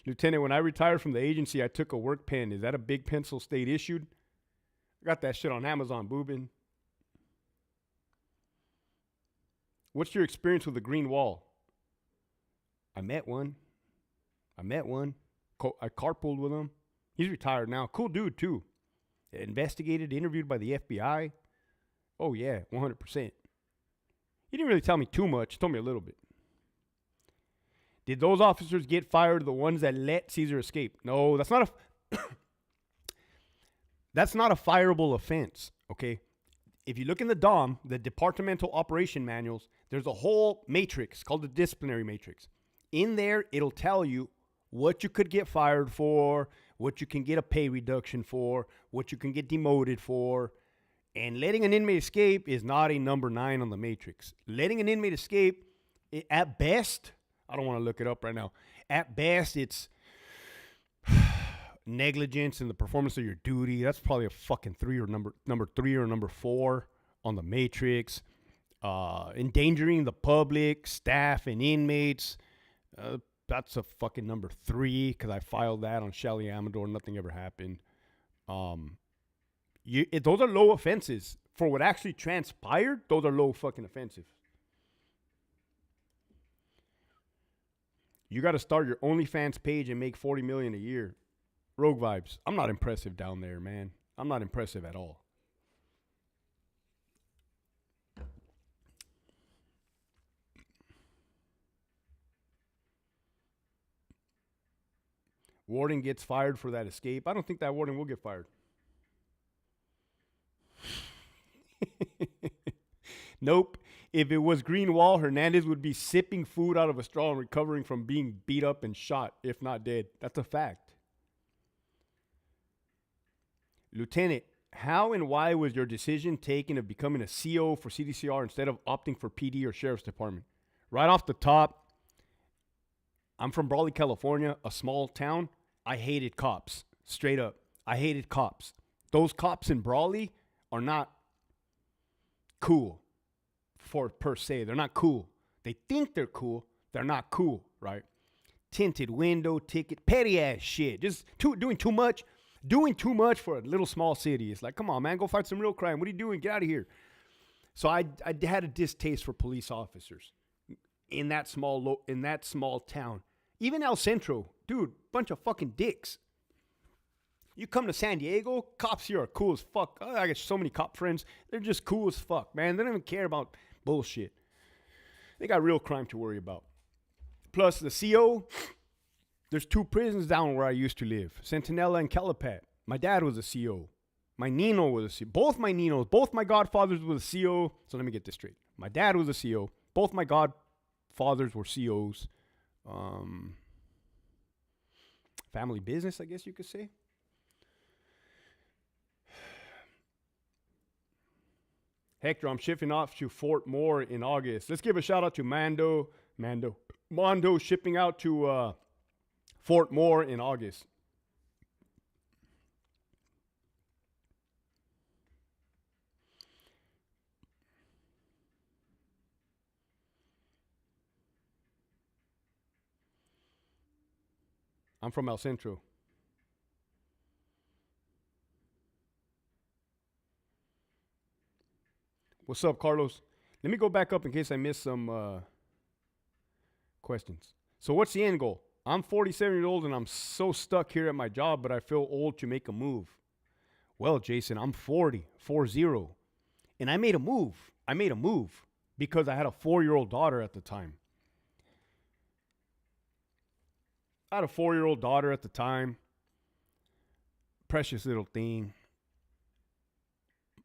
Lieutenant, when I retired from the agency, I took a work pen. Is that a big pencil state issued? I got that shit on Amazon, boobin. What's your experience with the green wall? I met one. I carpooled with him. He's retired now. Cool dude, too. Investigated, interviewed by the FBI. Oh, yeah, 100%. He didn't really tell me too much. He told me a little bit. Did those officers get fired, the ones that let Cesar escape? No, that's not a fireable offense, okay? If you look in the DOM, the Departmental Operation Manuals, there's a whole matrix called the disciplinary matrix. In there, it'll tell you what you could get fired for, what you can get a pay reduction for, what you can get demoted for. And letting an inmate escape is not a number 9 on the matrix. Letting an inmate escape, at best, I don't want to look it up right now. At best, it's negligence in the performance of your duty. That's probably a fucking 3 or number 3 or number 4 on the matrix. Endangering the public, staff, and inmates. That's a fucking number 3 because I filed that on Shelly Amador. Nothing ever happened. Those are low offenses. For what actually transpired, those are low fucking offensive. You got to start your OnlyFans page and make $40 million a year. Rogue vibes. I'm not impressive down there, man. I'm not impressive at all. Warden gets fired for that escape. I don't think that warden will get fired. Nope. If it was green wall, Hernandez would be sipping food out of a straw and recovering from being beat up and shot, if not dead. That's a fact. Lieutenant, how and why was your decision taken of becoming a CO for CDCR instead of opting for PD or Sheriff's Department? Right off the top, I'm from Brawley, California, a small town. I hated cops. Straight up. I hated cops. Those cops in Brawley are not cool. per se. They're not cool. They think they're cool. They're not cool, right? Tinted window ticket, petty ass shit. Just doing too much. Doing too much for a little small city. It's like, come on, man, go fight some real crime. What are you doing? Get out of here. So I had a distaste for police officers in that small town. Even El Centro, dude, bunch of fucking dicks. You come to San Diego, cops here are cool as fuck. Oh, I got so many cop friends. They're just cool as fuck, man. They don't even care about bullshit. They got real crime to worry about. Plus the CO, there's 2 prisons down where I used to live, Centinela and Calipat. My dad was a CO. My Nino was a CO. Both my Ninos, both my godfathers were a CO. So let me get this straight. My dad was a CO. Both my godfathers were COs. Family business, I guess you could say. Hector, I'm shifting off to Fort Moore in August. Let's give a shout out to Mondo shipping out to Fort Moore in August. I'm from El Centro. What's up, Carlos? Let me go back up in case I missed some questions. So what's the end goal? I'm 47 years old and I'm so stuck here at my job, but I feel old to make a move. Well, Jason, I'm 40, and I made a move. I made a move because I had a 4-year-old daughter at the time. I had a 4-year-old daughter at the time. Precious little thing.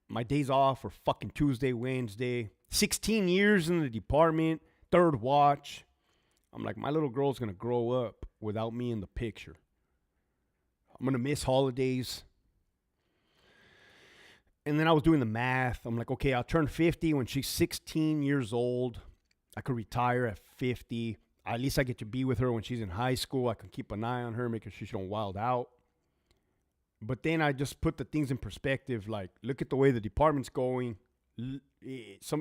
My days off were fucking Tuesday, Wednesday. 16 years in the department, 3rd watch. I'm like, my little girl's going to grow up without me in the picture. I'm going to miss holidays. And then I was doing the math. I'm like, okay, I'll turn 50 when she's 16 years old. I could retire at 50. At least I get to be with her when she's in high school. I can keep an eye on her, making sure she don't wild out. But then I just put the things in perspective. Like, look at the way the department's going. It's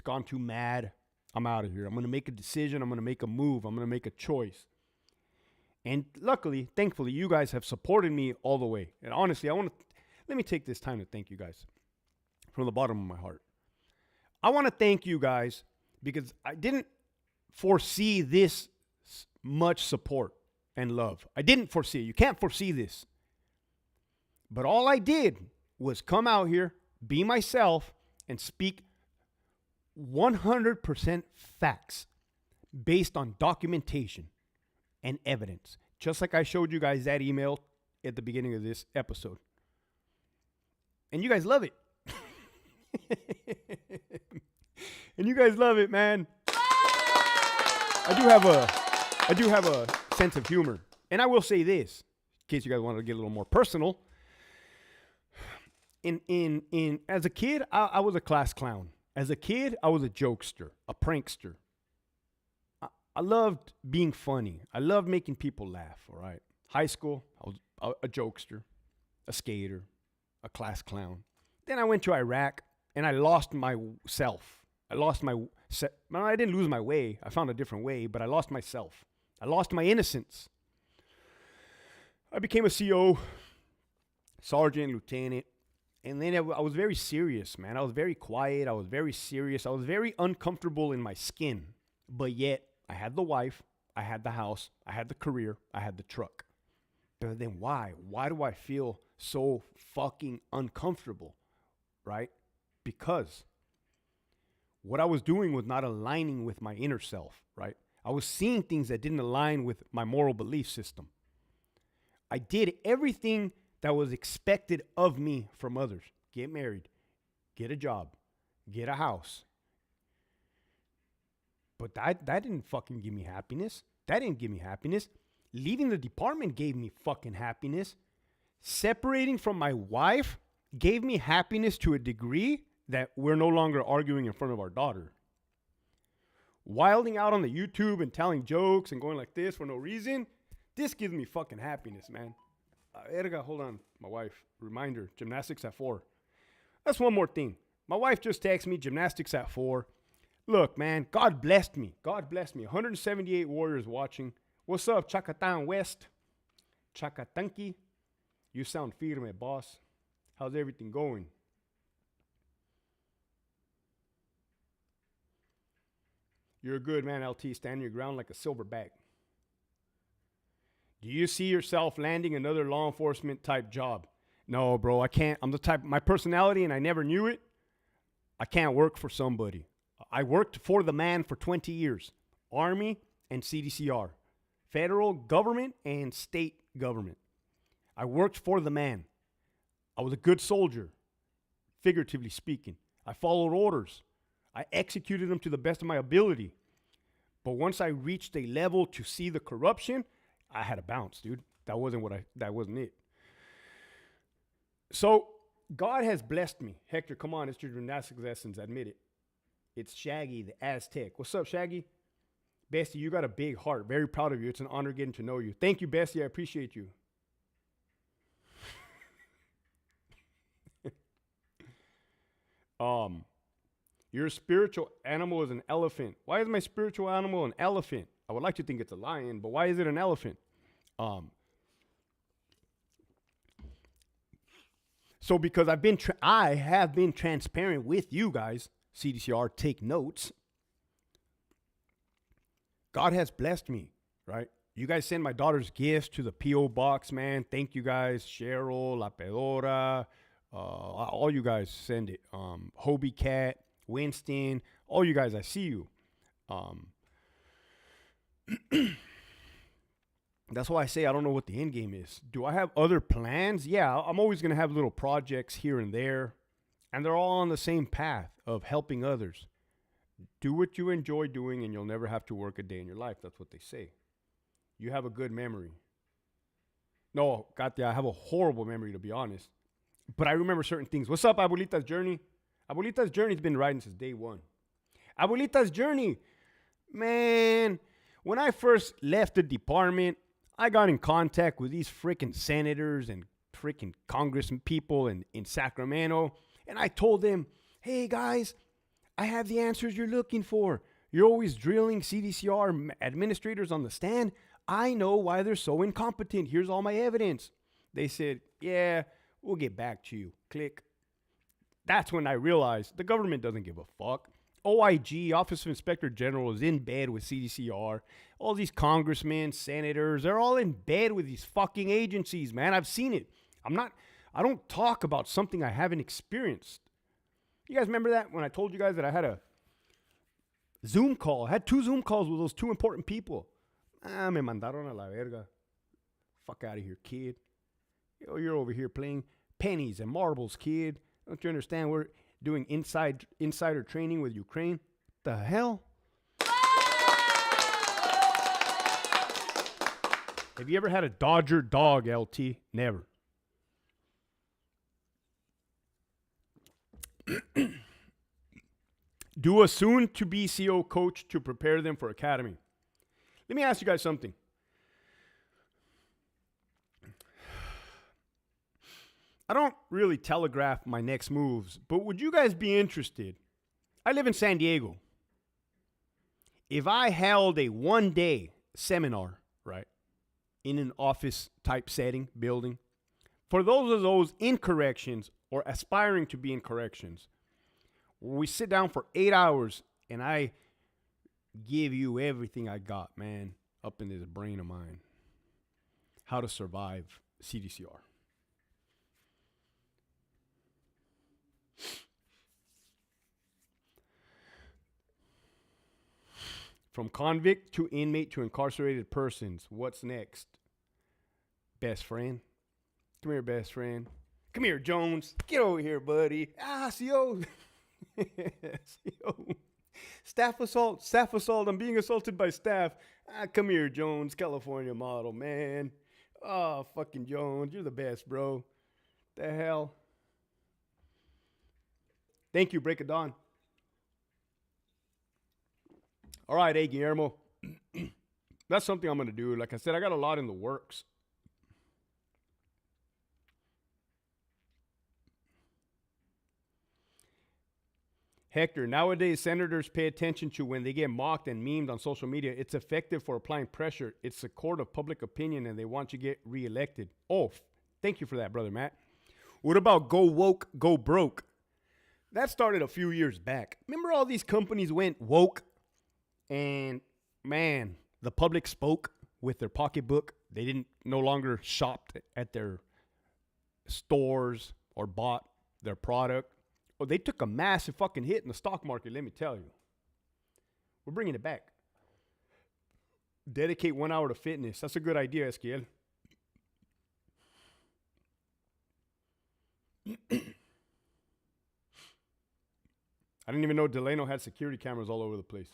gone too mad. I'm out of here. I'm going to make a decision. I'm going to make a move. I'm going to make a choice. And luckily, thankfully, you guys have supported me all the way. And honestly, let me take this time to thank you guys from the bottom of my heart. I want to thank you guys because I didn't foresee this much support and love. I didn't foresee it. You can't foresee this. But all I did was come out here, be myself, and speak 100% facts based on documentation and evidence. Just like I showed you guys that email at the beginning of this episode. And you guys love it. And you guys love it, man. I do have a sense of humor. And I will say this, in case you guys want to get a little more personal. As a kid, I was a class clown. As a kid, I was a jokester, a prankster. I loved being funny. I loved making people laugh, all right? High school, I was a jokester, a skater, a class clown. Then I went to Iraq, and I lost myself. I didn't lose my way. I found a different way, but I lost myself. I lost my innocence. I became a CO, sergeant, lieutenant. And then I was very serious, man. I was very quiet. I was very serious. I was very uncomfortable in my skin. But yet, I had the wife. I had the house. I had the career. I had the truck. But then why? Why do I feel so fucking uncomfortable, right? Because what I was doing was not aligning with my inner self, right? I was seeing things that didn't align with my moral belief system. I did everything that was expected of me from others. Get married, get a job, get a house. But that didn't fucking give me happiness. That didn't give me happiness. Leaving the department gave me fucking happiness. Separating from my wife gave me happiness to a degree that we're no longer arguing in front of our daughter. Wilding out on the YouTube and telling jokes and going like this for no reason, this gives me fucking happiness, man. Edgar, hold on, my wife. Reminder, gymnastics at 4. That's one more thing. My wife just texted me, gymnastics at 4. Look, man, God blessed me. God blessed me. 178 warriors watching. What's up, Chacatan West? Chacatanqui. You sound firme, boss. How's everything going? You're a good man, LT. Stand your ground like a silverback. Do you see yourself landing another law enforcement type job? No, bro, I can't. I'm the type, my personality, and I never knew it. I can't work for somebody. I worked for the man for 20 years. Army and CDCR. Federal government and state government. I worked for the man. I was a good soldier, figuratively speaking. I followed orders. I executed them to the best of my ability. But once I reached a level to see the corruption, I had to bounce, dude. That wasn't it. So God has blessed me. Hector, come on, it's your gymnastics lessons, admit it. It's Shaggy, the Aztec. What's up, Shaggy? Bestie, you got a big heart. Very proud of you. It's an honor getting to know you. Thank you, Bestie. I appreciate you. Your spiritual animal is an elephant. Why is my spiritual animal an elephant? I would like to think it's a lion, but why is it an elephant? So because I have been transparent with you guys, CDCR, take notes. God has blessed me, right? You guys send my daughter's gifts to the P.O. box, man. Thank you guys. Cheryl, La Pedora, all you guys send it. Hobie Cat, Winston, all you guys, I see you. That's why I say I don't know what the end game is. Do I have other plans? Yeah, I'm always going to have little projects here and there. And they're all on the same path of helping others. Do what you enjoy doing and you'll never have to work a day in your life. That's what they say. You have a good memory. No, Katya, I have a horrible memory, to be honest. But I remember certain things. What's up, Abuelita's Journey? Abuelita's Journey's been riding since day one. Abuelita's Journey. Man, when I first left the department, I got in contact with these freaking senators and freaking congressmen people in Sacramento. And I told them, hey, guys, I have the answers you're looking for. You're always drilling CDCR administrators on the stand. I know why they're so incompetent. Here's all my evidence. They said, yeah, we'll get back to you. Click. That's when I realized the government doesn't give a fuck. OIG, Office of Inspector General, is in bed with CDCR. All these congressmen, senators, they're all in bed with these fucking agencies, man. I've seen it. I don't talk about something I haven't experienced. You guys remember that when I told you guys that I had a Zoom call? I had 2 Zoom calls with those 2 important people. Me mandaron a la verga. Fuck out of here, kid. You're over here playing pennies and marbles, kid. Don't you understand? We're doing insider training with Ukraine. The hell? Have you ever had a Dodger dog, LT? Never. Do a soon-to-be CO coach to prepare them for academy. Let me ask you guys something. I don't really telegraph my next moves, but would you guys be interested? I live in San Diego. If I held a 1-day seminar, right, in an office type setting, building, for those in corrections or aspiring to be in corrections, where we sit down for 8 hours and I give you everything I got, man, up in this brain of mine. How to survive CDCR. From convict to inmate to incarcerated persons, what's next? Best friend. Come here, best friend. Come here, Jones. Get over here, buddy. CO. CO. Staff assault. I'm being assaulted by staff. Come here, Jones. California model, man. Oh, fucking Jones. You're the best, bro. The hell? Thank you, Break of Dawn. All right, hey, Guillermo. That's something I'm going to do. Like I said, I got a lot in the works. Hector, nowadays senators pay attention to when they get mocked and memed on social media. It's effective for applying pressure. It's a court of public opinion and they want you to get reelected. Oh, thank you for that, brother Matt. What about go woke, go broke? That started a few years back. Remember all these companies went woke and man, the public spoke with their pocketbook. They didn't no longer shopped at their stores or bought their product. Oh, they took a massive fucking hit in the stock market, let me tell you. We're bringing it back. Dedicate 1 hour to fitness. That's a good idea, Esquiel. I didn't even know Delano had security cameras all over the place.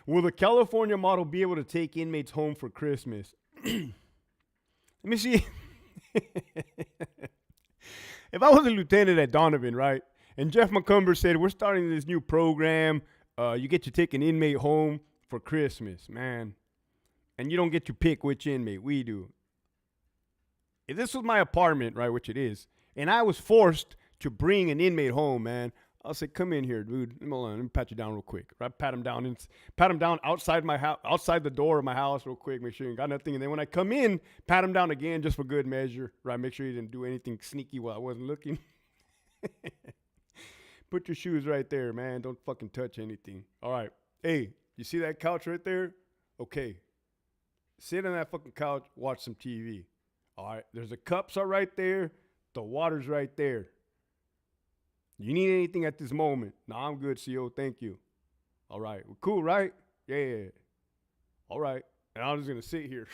Will the California model be able to take inmates home for Christmas? Let me see. If I was a lieutenant at Donovan, right, and Jeff McCumber said, we're starting this new program, you get to take an inmate home for Christmas, man, and you don't get to pick which inmate, we do. If this was my apartment, right, which it is, and I was forced to bring an inmate home, man, I'll say, come in here, dude. Hold on, let me pat you down real quick. Right, pat him down outside my house, outside the door of my house, real quick. Make sure you ain't got nothing. And then when I come in, pat him down again, just for good measure. Right, make sure you didn't do anything sneaky while I wasn't looking. Put your shoes right there, man. Don't fucking touch anything. All right. Hey, you see that couch right there? Okay. Sit on that fucking couch. Watch some TV. All right. There's the cups are right there. The water's right there. You need anything at this moment? No, I'm good, CO. Thank you. All right. Well, cool, right? Yeah. All right. And I'm just going to sit here.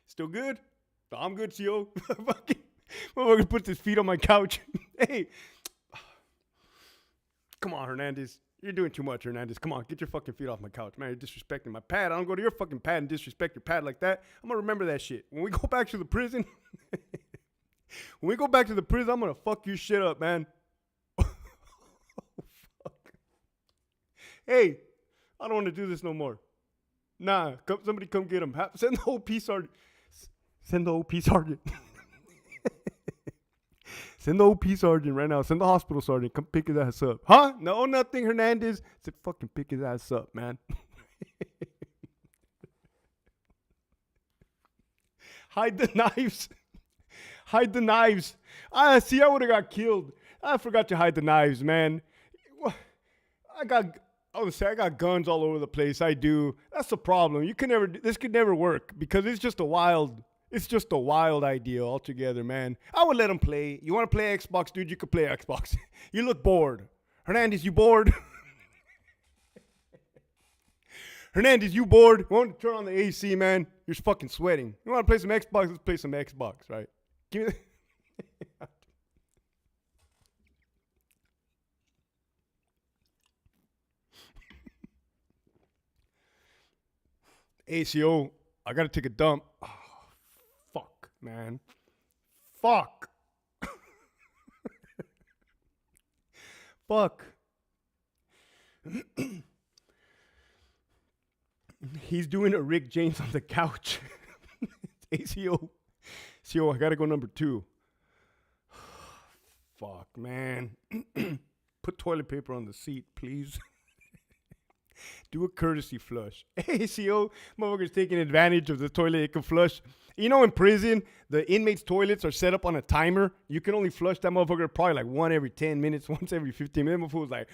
Still good? No, I'm good, CO. Fucking puts his feet on my couch. Hey. Come on, Hernandez. You're doing too much, Hernandez. Come on, get your fucking feet off my couch. Man, you're disrespecting my pad. I don't go to your fucking pad and disrespect your pad like that. I'm going to remember that shit. When we go back to the prison... When we go back to the prison, I'm going to fuck your shit up, man. Oh, fuck. Hey, I don't want to do this no more. Nah, somebody come get him. Send the OP sergeant. Send the OP sergeant. Send the OP sergeant right now. Send the hospital sergeant. Come pick his ass up. Huh? No, nothing, Hernandez. Said fucking pick his ass up, man. Hide the knives. Hide the knives. See, I would have got killed. I forgot to hide the knives, man. I got guns all over the place. I do. That's the problem. This could never work because it's just a wild idea altogether, man. I would let them play. You want to play Xbox, dude? You could play Xbox. You look bored. Hernandez, you bored? Hernandez, you bored? You want to turn on the AC, man? You're fucking sweating. You want to play some Xbox? Let's play some Xbox, right? Give me the ACO, I gotta take a dump. Oh, fuck, man. Fuck. Fuck. He's doing a Rick James on the couch. ACO. CO, I gotta go number 2. Fuck, man. Put toilet paper on the seat, please. Do a courtesy flush. Hey, CO, motherfucker's taking advantage of the toilet it can flush. You know, in prison, the inmates' toilets are set up on a timer. You can only flush that motherfucker probably like one every 10 minutes, once every 15 minutes. Motherfucker was like,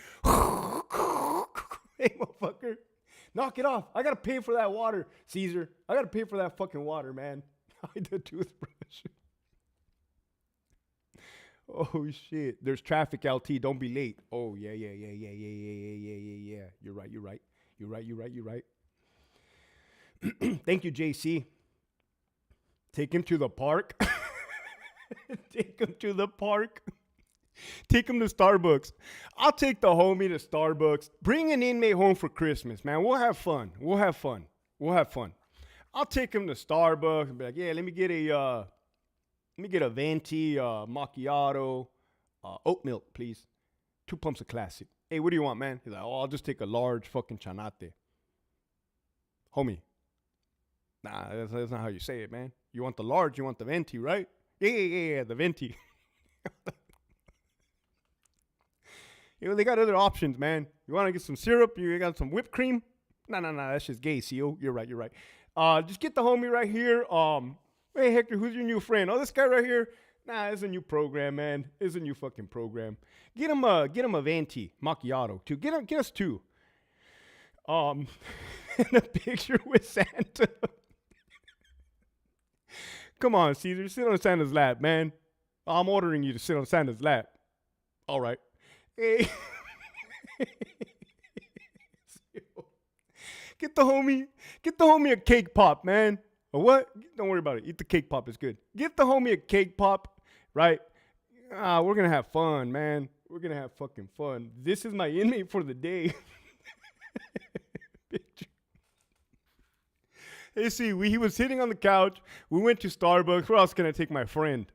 hey, motherfucker, knock it off. I gotta pay for that water, Caesar. I gotta pay for that fucking water, man. Hide the toothbrush. Oh shit! There's traffic, LT. Don't be late. Oh yeah. You're right. Thank you, JC. Take him to the park. Take him to the park. Take him to Starbucks. I'll take the homie to Starbucks. Bring an inmate home for Christmas, man. We'll have fun. I'll take him to Starbucks and be like, yeah, let me get a venti, macchiato, oat milk, please. 2 pumps of classic. Hey, what do you want, man? He's like, oh, I'll just take a large fucking chanate. Homie. Nah, that's not how you say it, man. You want the large, you want the venti, right? Yeah, the venti. They got other options, man. You want to get some syrup? You got some whipped cream? No, that's just gay, CO. You're right. Just get the homie right here. Hey, Hector, who's your new friend? Oh, this guy right here. Nah, it's a new program, man. It's a new fucking program. Get him a venti macchiato too. Get us two. And a picture with Santa. Come on, Caesar, sit on Santa's lap, man. I'm ordering you to sit on Santa's lap. All right. Hey. Get the homie a cake pop, man. A what? Don't worry about it. Eat the cake pop, it's good. Get the homie a cake pop, right? We're gonna have fun, man. We're gonna have fucking fun. This is my inmate for the day. Picture. Hey, see, he was sitting on the couch. We went to Starbucks. Where else can I take my friend?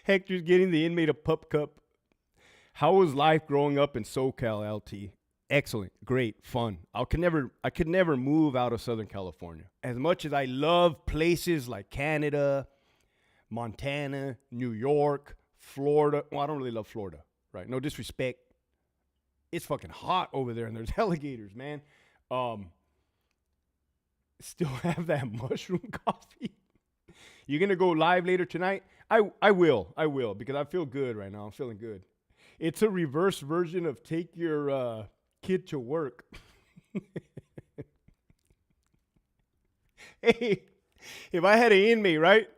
Hector's getting the inmate a pup cup. How was life growing up in SoCal, LT? Excellent, great, fun. I could never move out of Southern California. As much as I love places like Canada, Montana, New York, Florida. Well, I don't really love Florida, right? No disrespect. It's fucking hot over there and there's alligators, man. Still have that mushroom coffee. You gonna go live later tonight? I will, because I feel good right now. I'm feeling good. It's a reverse version of take your kid to work. Hey, if I had an inmate, right?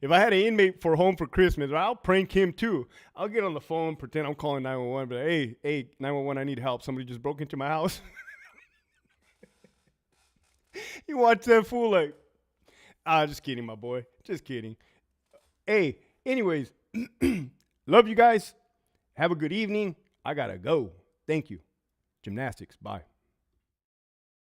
If I had an inmate for home for Christmas, I'll prank him too. I'll get on the phone, pretend I'm calling 911, but hey, 911, I need help. Somebody just broke into my house. You watch that fool like, just kidding, my boy. Just kidding. Hey, anyways, love you guys. Have a good evening. I gotta go. Thank you. Gymnastics. Bye.